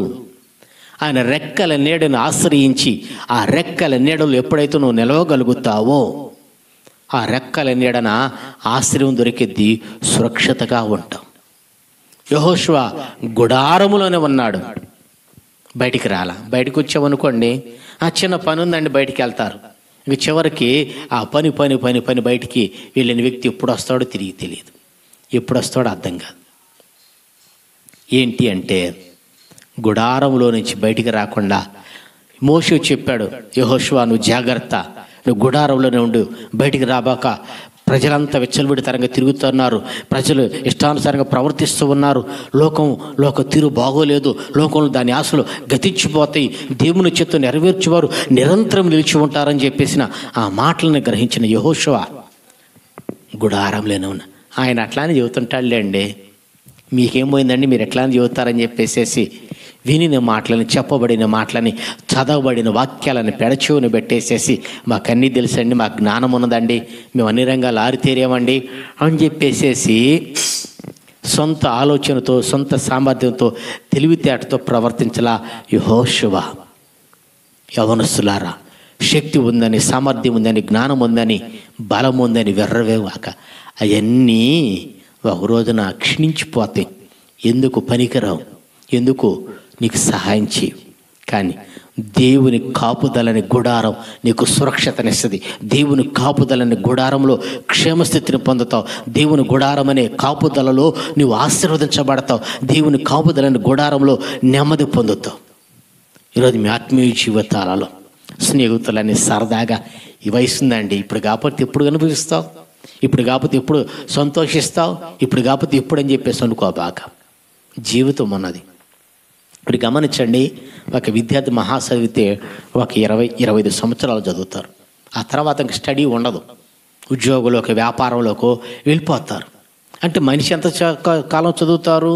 ఆయన రెక్కల నీడను ఆశ్రయించి ఆ రెక్కల నీడలు ఎప్పుడైతే నువ్వు నిలవగలుగుతావో ఆ రెక్కల నీడన ఆశ్రయం దొరికిద్ది, సురక్షితగా ఉంటాం. యెహోషువ గుడారములోనే ఉన్నాడు, బయటికి రాలా. బయటకు వచ్చామనుకోండి, చిన్న పని ఉందండి బయటికి వెళ్తారు. ఇక చివరికి ఆ పని పని పని పని బయటికి వెళ్ళిన వ్యక్తి ఎప్పుడు వస్తాడో తిరిగి తెలియదు, ఎప్పుడు వస్తాడో అర్థం కాదు. ఏంటి అంటే గుడారంలో నుంచి బయటికి రాకుండా మోషే చెప్పాడు, యెహోషువ నువ్వు జాగ్రత్త, నువ్వు గుడారంలోనే ఉండు, బయటికి రాబాక. ప్రజలంతా విచ్చలవిడితరంగా తిరుగుతున్నారు, ప్రజలు ఇష్టానుసారంగా ప్రవర్తిస్తూ ఉన్నారు, లోక తీరు బాగోలేదు, లోకంలో దాని ఆశలు గతించిపోతాయి, దేవుని చిత్తం నెరవేర్చేవారు నిరంతరం నిలిచి ఉంటారని చెప్పేసిన ఆ మాటలను గ్రహించిన యెహోషువ గుడారంలోనే ఉన్న ఆయన అట్లానే చెబుతుంటాడులే అండి, మీకేం పోయిందండి, మీరు ఎట్లానే చెబుతారని చెప్పేసేసి వినిన మాటలని, చెప్పబడిన మాటలని, చదవబడిన వాక్యాలను పెడచెవుని పెట్టేసేసి మాకన్నీ తెలుసండి, మాకు జ్ఞానం ఉన్నదండి, మేము అన్ని రంగాలు ఆరితేరామండి అని చెప్పేసేసి సొంత ఆలోచనతో, సొంత సామర్థ్యంతో, తెలివితేటతో ప్రవర్తించలా యెహోషువ. యవనస్తులారా, శక్తి ఉందని, సామర్థ్యం ఉందని, జ్ఞానం ఉందని, బలం ఉందని వెర్రవేవాక అవన్నీ ఒక రోజున క్షీణించిపోతాయి. ఎందుకు పనికిరావు, ఎందుకు నీకు సహాయం చేయవు. కానీ దేవుని కాపుదలని గుడారం నీకు సురక్షతనిస్తుంది. దేవుని కాపుదలని గుడారంలో క్షేమస్థితిని పొందుతావు. దేవుని గుడారం అనే కాపుదలలో నువ్వు ఆశీర్వదించబడతావు. దేవుని కాపుదలని గుడారంలో నెమ్మది పొందుతావు. ఈరోజు మీ ఆత్మీయ జీవితాలలో స్నేహితులని సరదాగా ఈ వయసుందండి, ఇప్పుడు కాకపోతే ఎప్పుడు అనుభవిస్తావు, ఇప్పుడు కాకపోతే ఎప్పుడు సంతోషిస్తావు, ఇప్పుడు కాకపోతే ఎప్పుడు అని చెప్పేసి అనుకోబాక. జీవితం అన్నది ఇప్పుడు గమనించండి. ఒక విద్యార్థి మహాచదివితే ఒక 20-25 సంవత్సరాలు చదువుతారు. ఆ తర్వాత ఇంక స్టడీ ఉండదు. ఉద్యోగంలోకి వ్యాపారంలోకి వెళ్ళిపోతారు. అంటే మనిషి ఎంత కాలం చదువుతారు?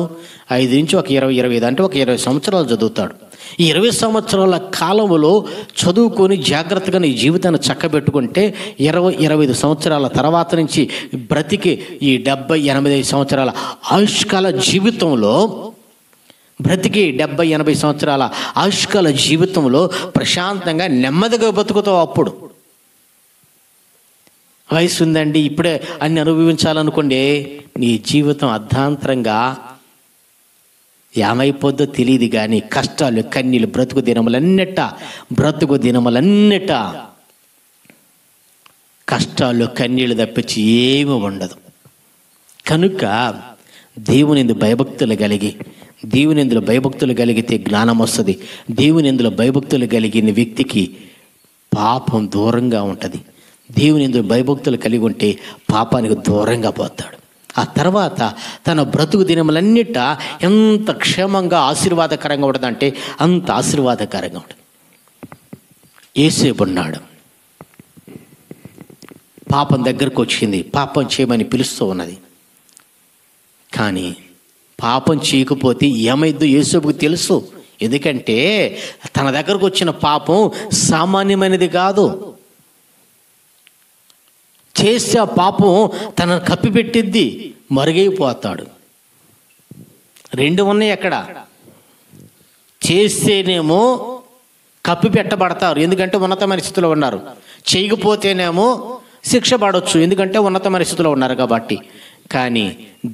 5 నుంచి ఒక 20-25 అంటే ఒక 20 సంవత్సరాలు చదువుతాడు. ఈ 20 సంవత్సరాల కాలంలో చదువుకొని జాగ్రత్తగా నీ జీవితాన్ని చక్కబెట్టుకుంటే 20-25 సంవత్సరాల తర్వాత నుంచి బ్రతికి ఈ 70-80 సంవత్సరాల ఆయుష్కాల జీవితంలో బ్రతికి 70-80 సంవత్సరాల ఆయుష్కాల జీవితంలో ప్రశాంతంగా నెమ్మదిగా బతుకుతావు. అప్పుడు వయసు ఉందండి, ఇప్పుడే అన్ని అనుభవించాలనుకోండి, నీ జీవితం అర్ధాంతరంగా ఏమైపోద్దో తెలియదు. కానీ కష్టాలు కన్నీళ్ళు బ్రతుకు దినములన్నిట కష్టాలు కన్నీళ్ళు తప్పించి ఏమీ ఉండదు. కనుక దేవుని భయభక్తులు కలిగితే జ్ఞానం వస్తుంది. దేవుని ఇందులో భయభక్తులు కలిగిన వ్యక్తికి పాపం దూరంగా ఉంటుంది. దేవుని ఇందులో భయభక్తులు కలిగి ఉంటే పాపానికి దూరంగా పోతాడు. ఆ తర్వాత తన బ్రతుకు దినములన్నిట ఎంత క్షేమంగా ఆశీర్వాదకరంగా ఉంటుందంటే అంత ఆశీర్వాదకరంగా ఉంటుంది. యేసేపు ఉన్నాడు, పాపం దగ్గరకు వచ్చింది, పాపం చేయమని పిలుస్తూ ఉన్నది. కానీ పాపం చేయకపోతే ఏమైద్దో యేసేపుకు తెలుసు. ఎందుకంటే తన దగ్గరకు వచ్చిన పాపం సామాన్యమైనది కాదు. చేస్తే ఆ పాపం తనను కప్పిపెట్టిద్ది, మరుగైపోతాడు. 2 ఉన్నాయి అక్కడ. చేస్తేనేమో కప్పి పెట్టబడతారు, ఎందుకంటే ఉన్నతమైన స్థితిలో ఉన్నారు. చేయకపోతేనేమో శిక్ష పడవచ్చు, ఎందుకంటే ఉన్నతమైన స్థితిలో ఉన్నారు కాబట్టి. కానీ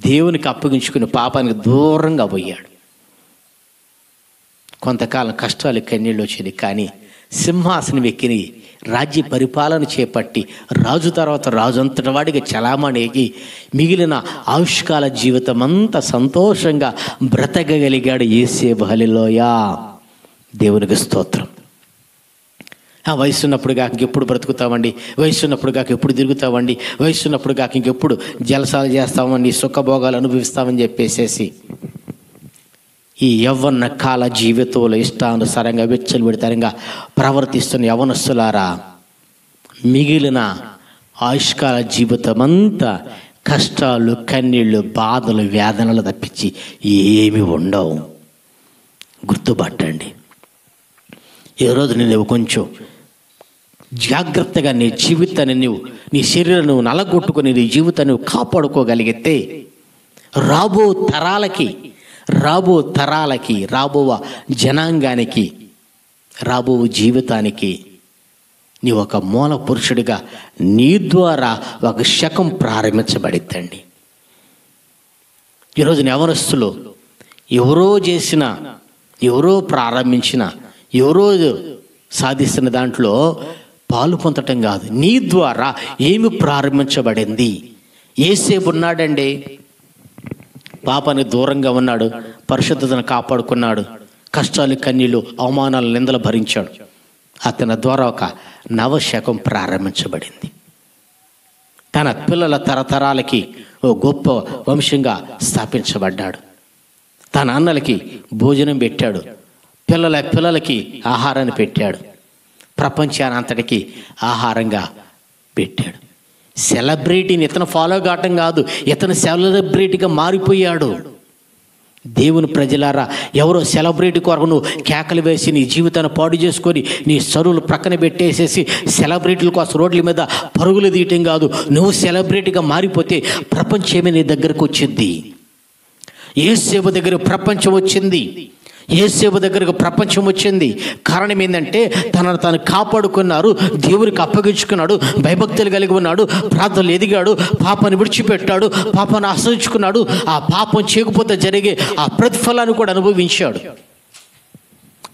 దేవునికి అప్పగించుకుని పాపానికి దూరంగా పోయాడు. కొంతకాలం కష్టాలు కన్నీళ్ళు వచ్చింది. కానీ సింహాసనం ఎక్కి రాజ్య పరిపాలన చేపట్టి రాజు తర్వాత రాజు అంతటి వాడికి చలామణికి మిగిలిన ఆయుష్కాల జీవితం అంతా సంతోషంగా బ్రతకగలిగాడు యేసేపు. హల్లెలూయా, దేవునికి స్తోత్రం. ఆ వయసున్నప్పుడు కాక ఇంకెప్పుడు బ్రతుకుతామండి, వయసున్నప్పుడు కాక ఎప్పుడు తిరుగుతామండి, వయసున్నప్పుడు కాక ఇంకెప్పుడు జలసాలు చేస్తామండి, సుఖభోగాలు అనుభవిస్తామని చెప్పేసేసి ఈ యవ్వన కాల జీవితంలో ఇష్టానుసారంగా విచ్చలవిడితనంగా ప్రవర్తిస్తున్న యవ్వనస్తులారా, మిగిలిన ఆయుష్కాల జీవితం అంతా కష్టాలు కన్నీళ్ళు బాధలు వేదనలు తప్పించి ఏమి ఉండవు. గుర్తుపట్టండి. ఈరోజు నువ్వు కొంచెం జాగ్రత్తగా నీ జీవితాన్ని నీ శరీరం నువ్వు నలగొట్టుకుని నీ జీవితాన్ని కాపాడుకోగలిగితే రాబో తరాలకి రాబో జనాంగానికి రాబో జీవితానికి నీ ఒక మూల పురుషుడిగా నీ ద్వారా ఒక శకం ప్రారంభించబడిద్దండి. ఈరోజు యవ్వనస్తులు ఎవరో చేసిన, ఎవరో ప్రారంభించిన, ఎవరో సాధిస్తున్న దాంట్లో పాలు పొందటం కాదు, నీ ద్వారా ఏమి ప్రారంభించబడింది. యేసేపు ఉన్నాడండి, పాపానికి దూరంగా ఉన్నాడు, పరిశుద్ధతను కాపాడుకున్నాడు, కష్టాలు కన్నీళ్ళు అవమానాలు నిందలు భరించాడు. అతని ద్వారా ఒక నవశకం ప్రారంభించబడింది. తన పిల్లల తరతరాలకి ఓ గొప్ప వంశంగా స్థాపించబడ్డాడు. తన అన్నలకి భోజనం పెట్టాడు, పిల్లలకి ఆహారాన్ని పెట్టాడు, ప్రపంచానంతటికి ఆహారంగా పెట్టాడు. సెలబ్రిటీని ఇతను ఫాలో కావటం కాదు, ఇతను సెలబ్రిటీగా మారిపోయాడు. దేవుని ప్రజలారా, ఎవరో సెలబ్రిటీ కొరకు నువ్వు కేకలు వేసి నీ జీవితాన్ని పాడు చేసుకొని నీ చదువులు ప్రక్కన పెట్టేసేసి సెలబ్రిటీల కోసం రోడ్ల మీద పరుగులు తీయటం కాదు. నువ్వు సెలబ్రిటీగా మారిపోతే ప్రపంచమే నీ దగ్గరకు వచ్చింది. యేసేపు దగ్గర ప్రపంచం వచ్చింది. యేసేపు దగ్గరకు ప్రపంచం వచ్చింది. కారణం ఏంటంటే తనను తాను కాపాడుకున్నారు, దేవునికి అప్పగించుకున్నాడు, భయభక్తులు కలిగి ఉన్నాడు, ప్రార్థనలు ఎదిగాడు, పాపాన్ని విడిచిపెట్టాడు, పాపాన్ని ఆశ్రయించుకున్నాడు. ఆ పాపం చేయకపోతే జరిగే ఆ ప్రతిఫలాన్ని కూడా అనుభవించాడు.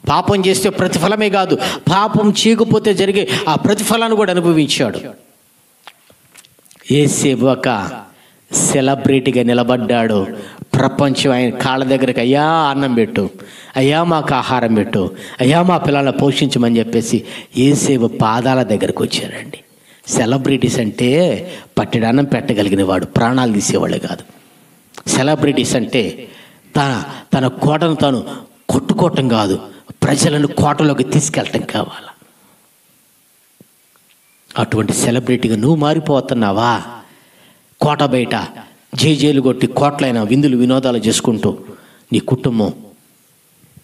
పాపం చేస్తే ప్రతిఫలమే కాదు, పాపం చేయకపోతే జరిగే ఆ ప్రతిఫలాన్ని కూడా అనుభవించాడు. యేసేపు ఒక సెలబ్రిటీగా నిలబడ్డాడు. ప్రపంచం ఆయన కాళ్ళ దగ్గరికి, అయ్యా అన్నం పెట్టు, అయ్యా మాకు ఆహారం పెట్టు, అయ్యా మా పిల్లల్ని పోషించమని చెప్పేసి యేసేపు పాదాల దగ్గరకు వచ్చారండి. సెలబ్రిటీస్ అంటే పట్టెడన్నం పెట్టగలిగిన వాడు, ప్రాణాలు తీసేవాళ్ళు కాదు. సెలబ్రిటీస్ అంటే తన కోటను తాను కొట్టుకోవటం కాదు, ప్రజలను కోటలోకి తీసుకెళ్ళటం కావాలి. అటువంటి సెలబ్రిటీగా నువ్వు మారిపోతున్నావా? కోట బయట జేజేలు కొట్టి కోట్లైన విందులు వినోదాలు చేసుకుంటూ నీ కుటుంబం,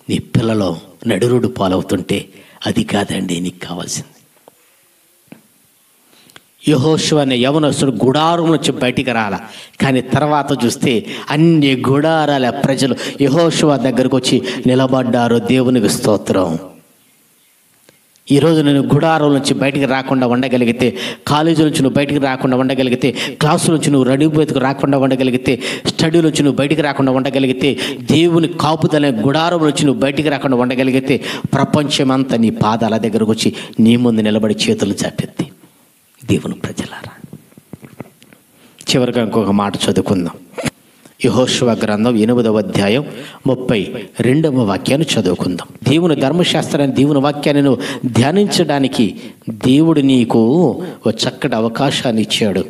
నీ పిల్లలు నడురుడు పాలవుతుంటే అది కాదండి నీకు కావాల్సింది. యెహోషువ అనే యవనస్తుడు గుడారం నుంచి బయటికి రాల, కానీ తర్వాత చూస్తే అన్ని గుడారాల ప్రజలు యెహోషువ దగ్గరకు వచ్చి నిలబడ్డారు. దేవునికి స్తోత్రం. ఈరోజు నేను గుడారం నుంచి బయటికి రాకుండా ఉండగలిగితే, కాలేజీ నుంచి నువ్వు బయటికి రాకుండా ఉండగలిగితే, క్లాసు నుంచి నువ్వు రెడీ బయటకు రాకుండా ఉండగలిగితే, స్టడీ నుంచి నువ్వు బయటికి రాకుండా ఉండగలిగితే, దేవుని కాపుదల గుడారం నుంచి నువ్వు బయటికి రాకుండా ఉండగలిగితే, ప్రపంచమంతా నీ పాదాల దగ్గరకు వచ్చి నీ ముందు నిలబడి చేతులు చాపెత్తి. దేవుని ప్రజలారా, చివరిగా ఇంకొక మాట చదువుకుందాం. యెహోషువ గ్రంథం 8వ అధ్యాయం 32వ వాక్యాన్ని చదువుకుందాం. దేవుని ధర్మశాస్త్రాన్ని, దేవుని వాక్యాన్ని నువ్వు ధ్యానించడానికి దేవుడు నీకు ఒక చక్కటి అవకాశాన్ని ఇచ్చాడు.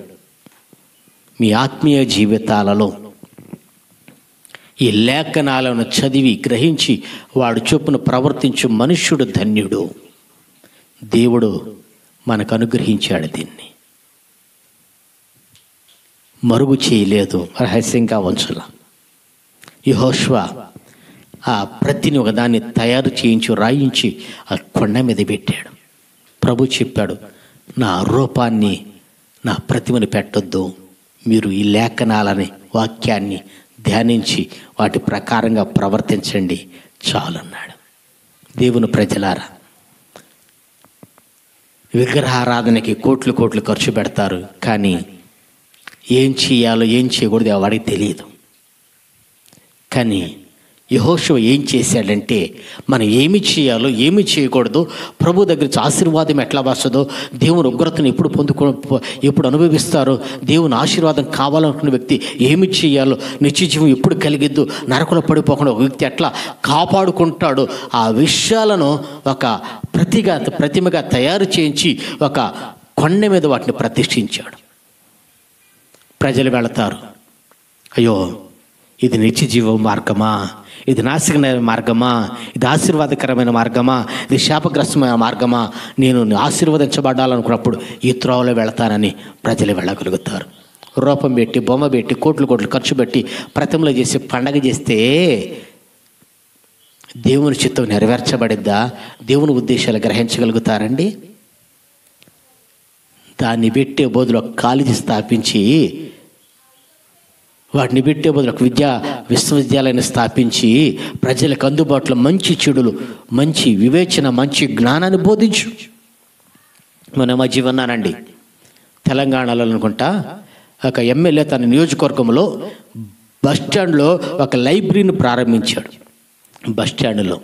మీ ఆత్మీయ జీవితాలలో ఈ లేఖనాలను చదివి గ్రహించి వాడు చొప్పున ప్రవర్తించు మనుష్యుడు ధన్యుడు. దేవుడు మనకు అనుగ్రహించాడు. దీన్ని మరుగు చేయలేదు, రహస్యంగా ఉంచలా. యెహోషువ ఆ ప్రతిని ఒకదాన్ని తయారు చేయించి రాయించి ఆ కొండ మీద పెట్టాడు. ప్రభు చెప్పాడు, నా రూపాన్ని, నా ప్రతిమని పెట్టొద్దు, మీరు ఈ లేఖనాలని, వాక్యాన్ని ధ్యానించి వాటి ప్రకారంగా ప్రవర్తించండి చాలన్నాడు. దేవుని ప్రజలారా, విగ్రహారాధనకి కోట్లు కోట్లు ఖర్చు పెడతారు, కానీ ఏం చేయాలో ఏం చేయకూడదు వాడికి తెలియదు. కానీ యెహోషువ ఏం చేశాడంటే, మనం ఏమి చేయాలో ఏమి చేయకూడదు, ప్రభు దగ్గర నుంచి ఆశీర్వాదం ఎట్లా వస్తుందో, దేవుని ఉగ్రతను ఎప్పుడు అనుభవిస్తారో, దేవుని ఆశీర్వాదం కావాలనుకున్న వ్యక్తి ఏమి చేయాలో, నిత్యజీవం ఎప్పుడు కలిగిద్దు, నరకులో పడిపోకుండా ఒక వ్యక్తి ఎట్లా కాపాడుకుంటాడో, ఆ విషయాలను ఒక ప్రతిమగా తయారు చేయించి ఒక కొండ మీద వాటిని ప్రతిష్ఠించాడు. ప్రజలు వెళతారు, అయ్యో ఇది నిత్యజీవ మార్గమా, ఇది నాశకమైన మార్గమా, ఇది ఆశీర్వాదకరమైన మార్గమా, ఇది శాపగ్రస్తమైన మార్గమా, నేను ఆశీర్వదించబడాలనుకున్నప్పుడు ఈ త్రోవలో వెళతానని ప్రజలు వెళ్ళగలుగుతారు. రూపం పెట్టి, బొమ్మ పెట్టి, కోట్లు కోట్లు ఖర్చు పెట్టి ప్రతిమలు చేసి పండగ చేస్తే దేవుని చిత్తం నెరవేర్చబడిద్దా? దేవుని ఉద్దేశాలు గ్రహించగలుగుతారండి? దాన్ని పెట్టే బదులు ఒక కాలేజీ స్థాపించి, వాటిని పెట్టే బదులు ఒక విశ్వవిద్యాలయాన్ని స్థాపించి ప్రజలకు అందుబాటులో మంచి చెడులు, మంచి వివేచన, మంచి జ్ఞానాన్ని బోధించు. మన మధ్య ఉన్నానండి, తెలంగాణలో అనుకుంటా ఒక ఎమ్మెల్యే తన నియోజకవర్గంలో బస్టాండ్లో ఒక లైబ్రరీని ప్రారంభించాడు. బస్టాండ్లో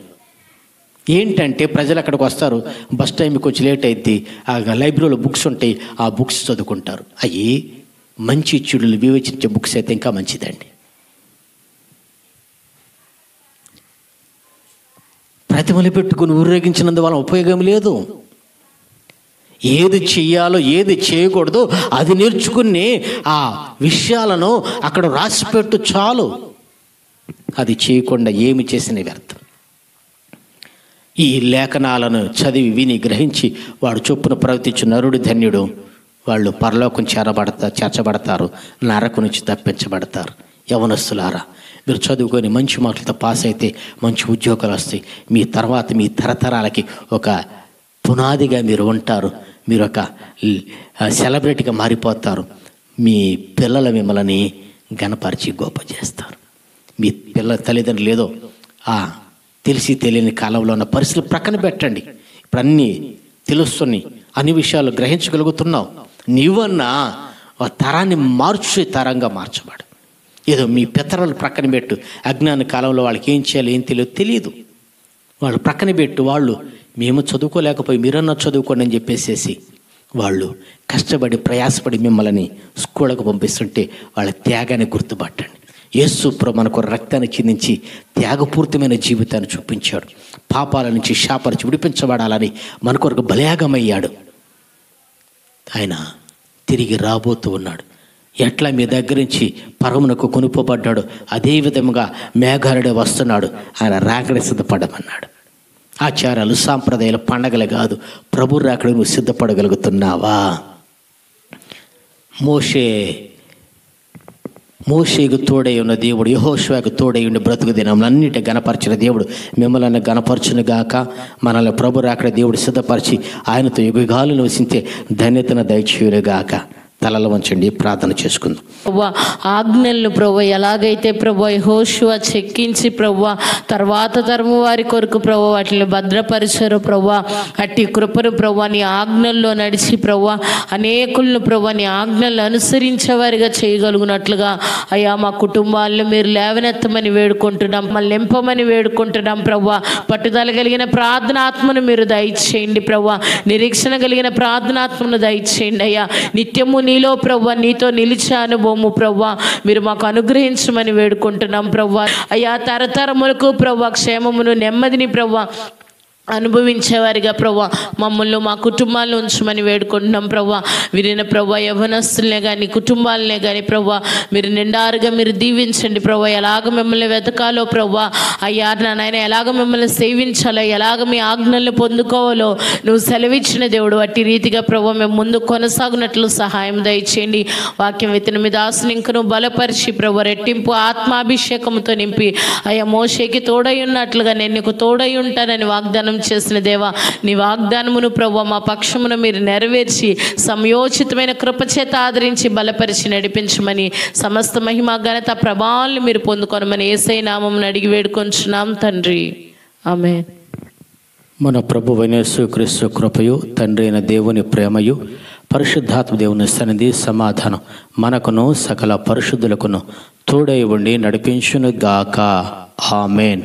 ఏంటంటే ప్రజలు అక్కడికి వస్తారు, బస్ టైంకి కొంచెం లేట్ అయింది, ఆ లైబ్రరీలో బుక్స్ ఉంటాయి, ఆ బుక్స్ చదువుకుంటారు. అవి మంచి చెడులు వివేచించే బుక్స్ అయితే ఇంకా మంచిదండి. ప్రతిమలు పెట్టుకుని ఊరేగించినందువల్ల ఉపయోగం లేదు. ఏది చెయ్యాలో ఏది చేయకూడదో అది నేర్చుకుని ఆ విషయాలను అక్కడ రాసిపెట్టు చాలు. అది చేయకుండా ఏమి చేసిన వ్యర్థం. ఈ లేఖనాలను చదివి విని గ్రహించి వాడు చొప్పున ప్రవర్తించు నరుడు ధన్యుడు. వాళ్ళు పరలోకం చేర్చబడతారు, నరకం నుంచి తప్పించబడతారు. యవనస్తులారా, మీరు చదువుకొని మంచి మార్కులతో పాస్ అయితే మంచి ఉద్యోగాలు వస్తాయి. మీ తర్వాత మీ తరతరాలకి ఒక పునాదిగా మీరు ఉంటారు. మీరు ఒక సెలబ్రిటీగా మారిపోతారు. మీ పిల్లల మిమ్మల్ని గణపరిచి గొప్ప చేస్తారు. మీ తల్లిదండ్రులు ఏదో తెలిసి తెలియని కాలంలో ఉన్న పరిస్థితులు ప్రక్కన పెట్టండి. ఇప్పుడు అన్నీ తెలుస్తున్నాయి, అన్ని విషయాలు గ్రహించగలుగుతున్నావు. నీవన్నా తరాన్ని మార్చే తరంగా మార్చబడు. ఏదో మీ పితరులు ప్రక్కన పెట్టు. అజ్ఞాన కాలంలో వాళ్ళకి ఏం చేయాలి ఏం తెలియదు. వాళ్ళు ప్రక్కన పెట్టి వాళ్ళు మేము చదువుకోలేకపోయి మీరన్నా చదువుకోండి అని చెప్పేసేసి వాళ్ళు కష్టపడి ప్రయాసపడి మిమ్మల్ని స్కూళ్ళకు పంపిస్తుంటే వాళ్ళ త్యాగాన్ని గుర్తుపట్టండి. యేసు ప్రభు మనకు రక్తాన్ని చిందించి త్యాగపూర్తమైన జీవితాన్ని చూపించాడు. పాపాల నుంచి శాపాల నుంచి విడిపించబడాలని మన కొరకు బలియాగమయ్యాడు. ఆయన తిరిగి రాబోతూ ఉన్నాడు. ఎట్లా మీ దగ్గర నుంచి పరమునకు కొనుక్కోబడ్డాడు అదే విధముగా మేఘారుడే వస్తున్నాడు. ఆయన రాకడ సిద్ధపడమన్నాడు. ఆచారాలు సాంప్రదాయాలు పండగలు కాదు, ప్రభు రాకడ నువ్వు సిద్ధపడగలుగుతున్నావా? మోషేకు తోడై ఉన్న దేవుడు యెహోషువకు తోడై ఉండి బ్రతుకు దినములన్నిటి గణపరిచిన దేవుడు మిమ్మల్ని గణపరచును గాక. మనల్ని ప్రభు రాకడ దేవుడు సిద్ధపరిచి ఆయనతో యుగాలు నివసించే ధన్యతను దయచేయును గాక. తలలు వంచండి, ప్రార్థన చేసుకుందాం. ప్రభా ఆజ్ఞలను ప్రభు ఎలాగైతే ప్రభు యెహోషువ చెక్కించి ప్రభు తర్వాత తరము వారి కొరకు ప్రభు వాటిని భద్రపరిచారు ప్రభు, అట్టి కృపను ప్రభు నీ ఆజ్ఞల్లో నడిచి ప్రభు అనేకులను ప్రభు నీ ఆజ్ఞలను అనుసరించేవారిగా చేయగలుగునట్లుగా అయ్యా మా కుటుంబాలను మీరు లేవనెత్తమని వేడుకుంటున్నాం, మమ్మల్ని నింపమని వేడుకుంటున్నాం ప్రభు. పట్టుదల కలిగిన ప్రార్థనాత్మను మీరు దయచేయండి ప్రభు, నిరీక్షణ కలిగిన ప్రార్థనాత్మను దయచేయండి అయ్యా. నిత్యము నీలో ప్రభు నీతో నిలిచే అనుభవము ప్రభు మీరు మాకు అనుగ్రహించమని వేడుకుంటున్నాం ప్రభు. అయ్యా తరతరములకు ప్రభు క్షేమమును నెమ్మదిని ప్రభు అనుభవించేవారిగా ప్రభా మమ్మల్ని మా కుటుంబాలను ఉంచమని వేడుకుంటున్నాం ప్రభా. విరిన ప్రభా యవనస్తులనే కానీ కుటుంబాలనే కానీ ప్రభా మీరు నిండారుగా మీరు దీవించండి ప్రభా. ఎలాగ మిమ్మల్ని వెతకాలో ప్రభా అయ్యా నాయన, ఎలాగ మిమ్మల్ని సేవించాలో, ఎలాగ మీ ఆజ్ఞల్ని పొందుకోవాలో నువ్వు సెలవిచ్చిన దేవుడు. అట్టి రీతిగా ప్రభా మేము ముందు కొనసాగునట్లు సహాయం దయచేయండి. వాక్యం విత్తన మీ దాసుని ఇంకను బలపరిచి ప్రభా రెట్టింపు ఆత్మాభిషేకంతో నింపి అయ్యా మోషేకి తోడై ఉన్నట్లుగా నేను నీకు తోడై ఉంటానని వాగ్దానం చేసిన దేవా, నీ వాగ్దానమును ప్రభు మా పక్షమును మీరు నెరవేర్చి సమయోచితమైన కృపచేత ఆదరించి బలపరిచి నడిపించమని సమస్త మహిమ ఘనత ప్రభావాలను మీరు పొందుకొనమని యేసయ్య నామమున అడిగి వేడుకొంచున్నాం తండ్రి, ఆమేన్. మన ప్రభువైన యేసుక్రీస్తు కృపయు తండ్రి అయిన దేవుని ప్రేమయు పరిశుద్ధాత్మ దేవుని సన్నిధి సమాధానం మనకును సకల పరిశుద్ధులకును తోడై ఉండి నడిపించును గాక. ఆమేన్.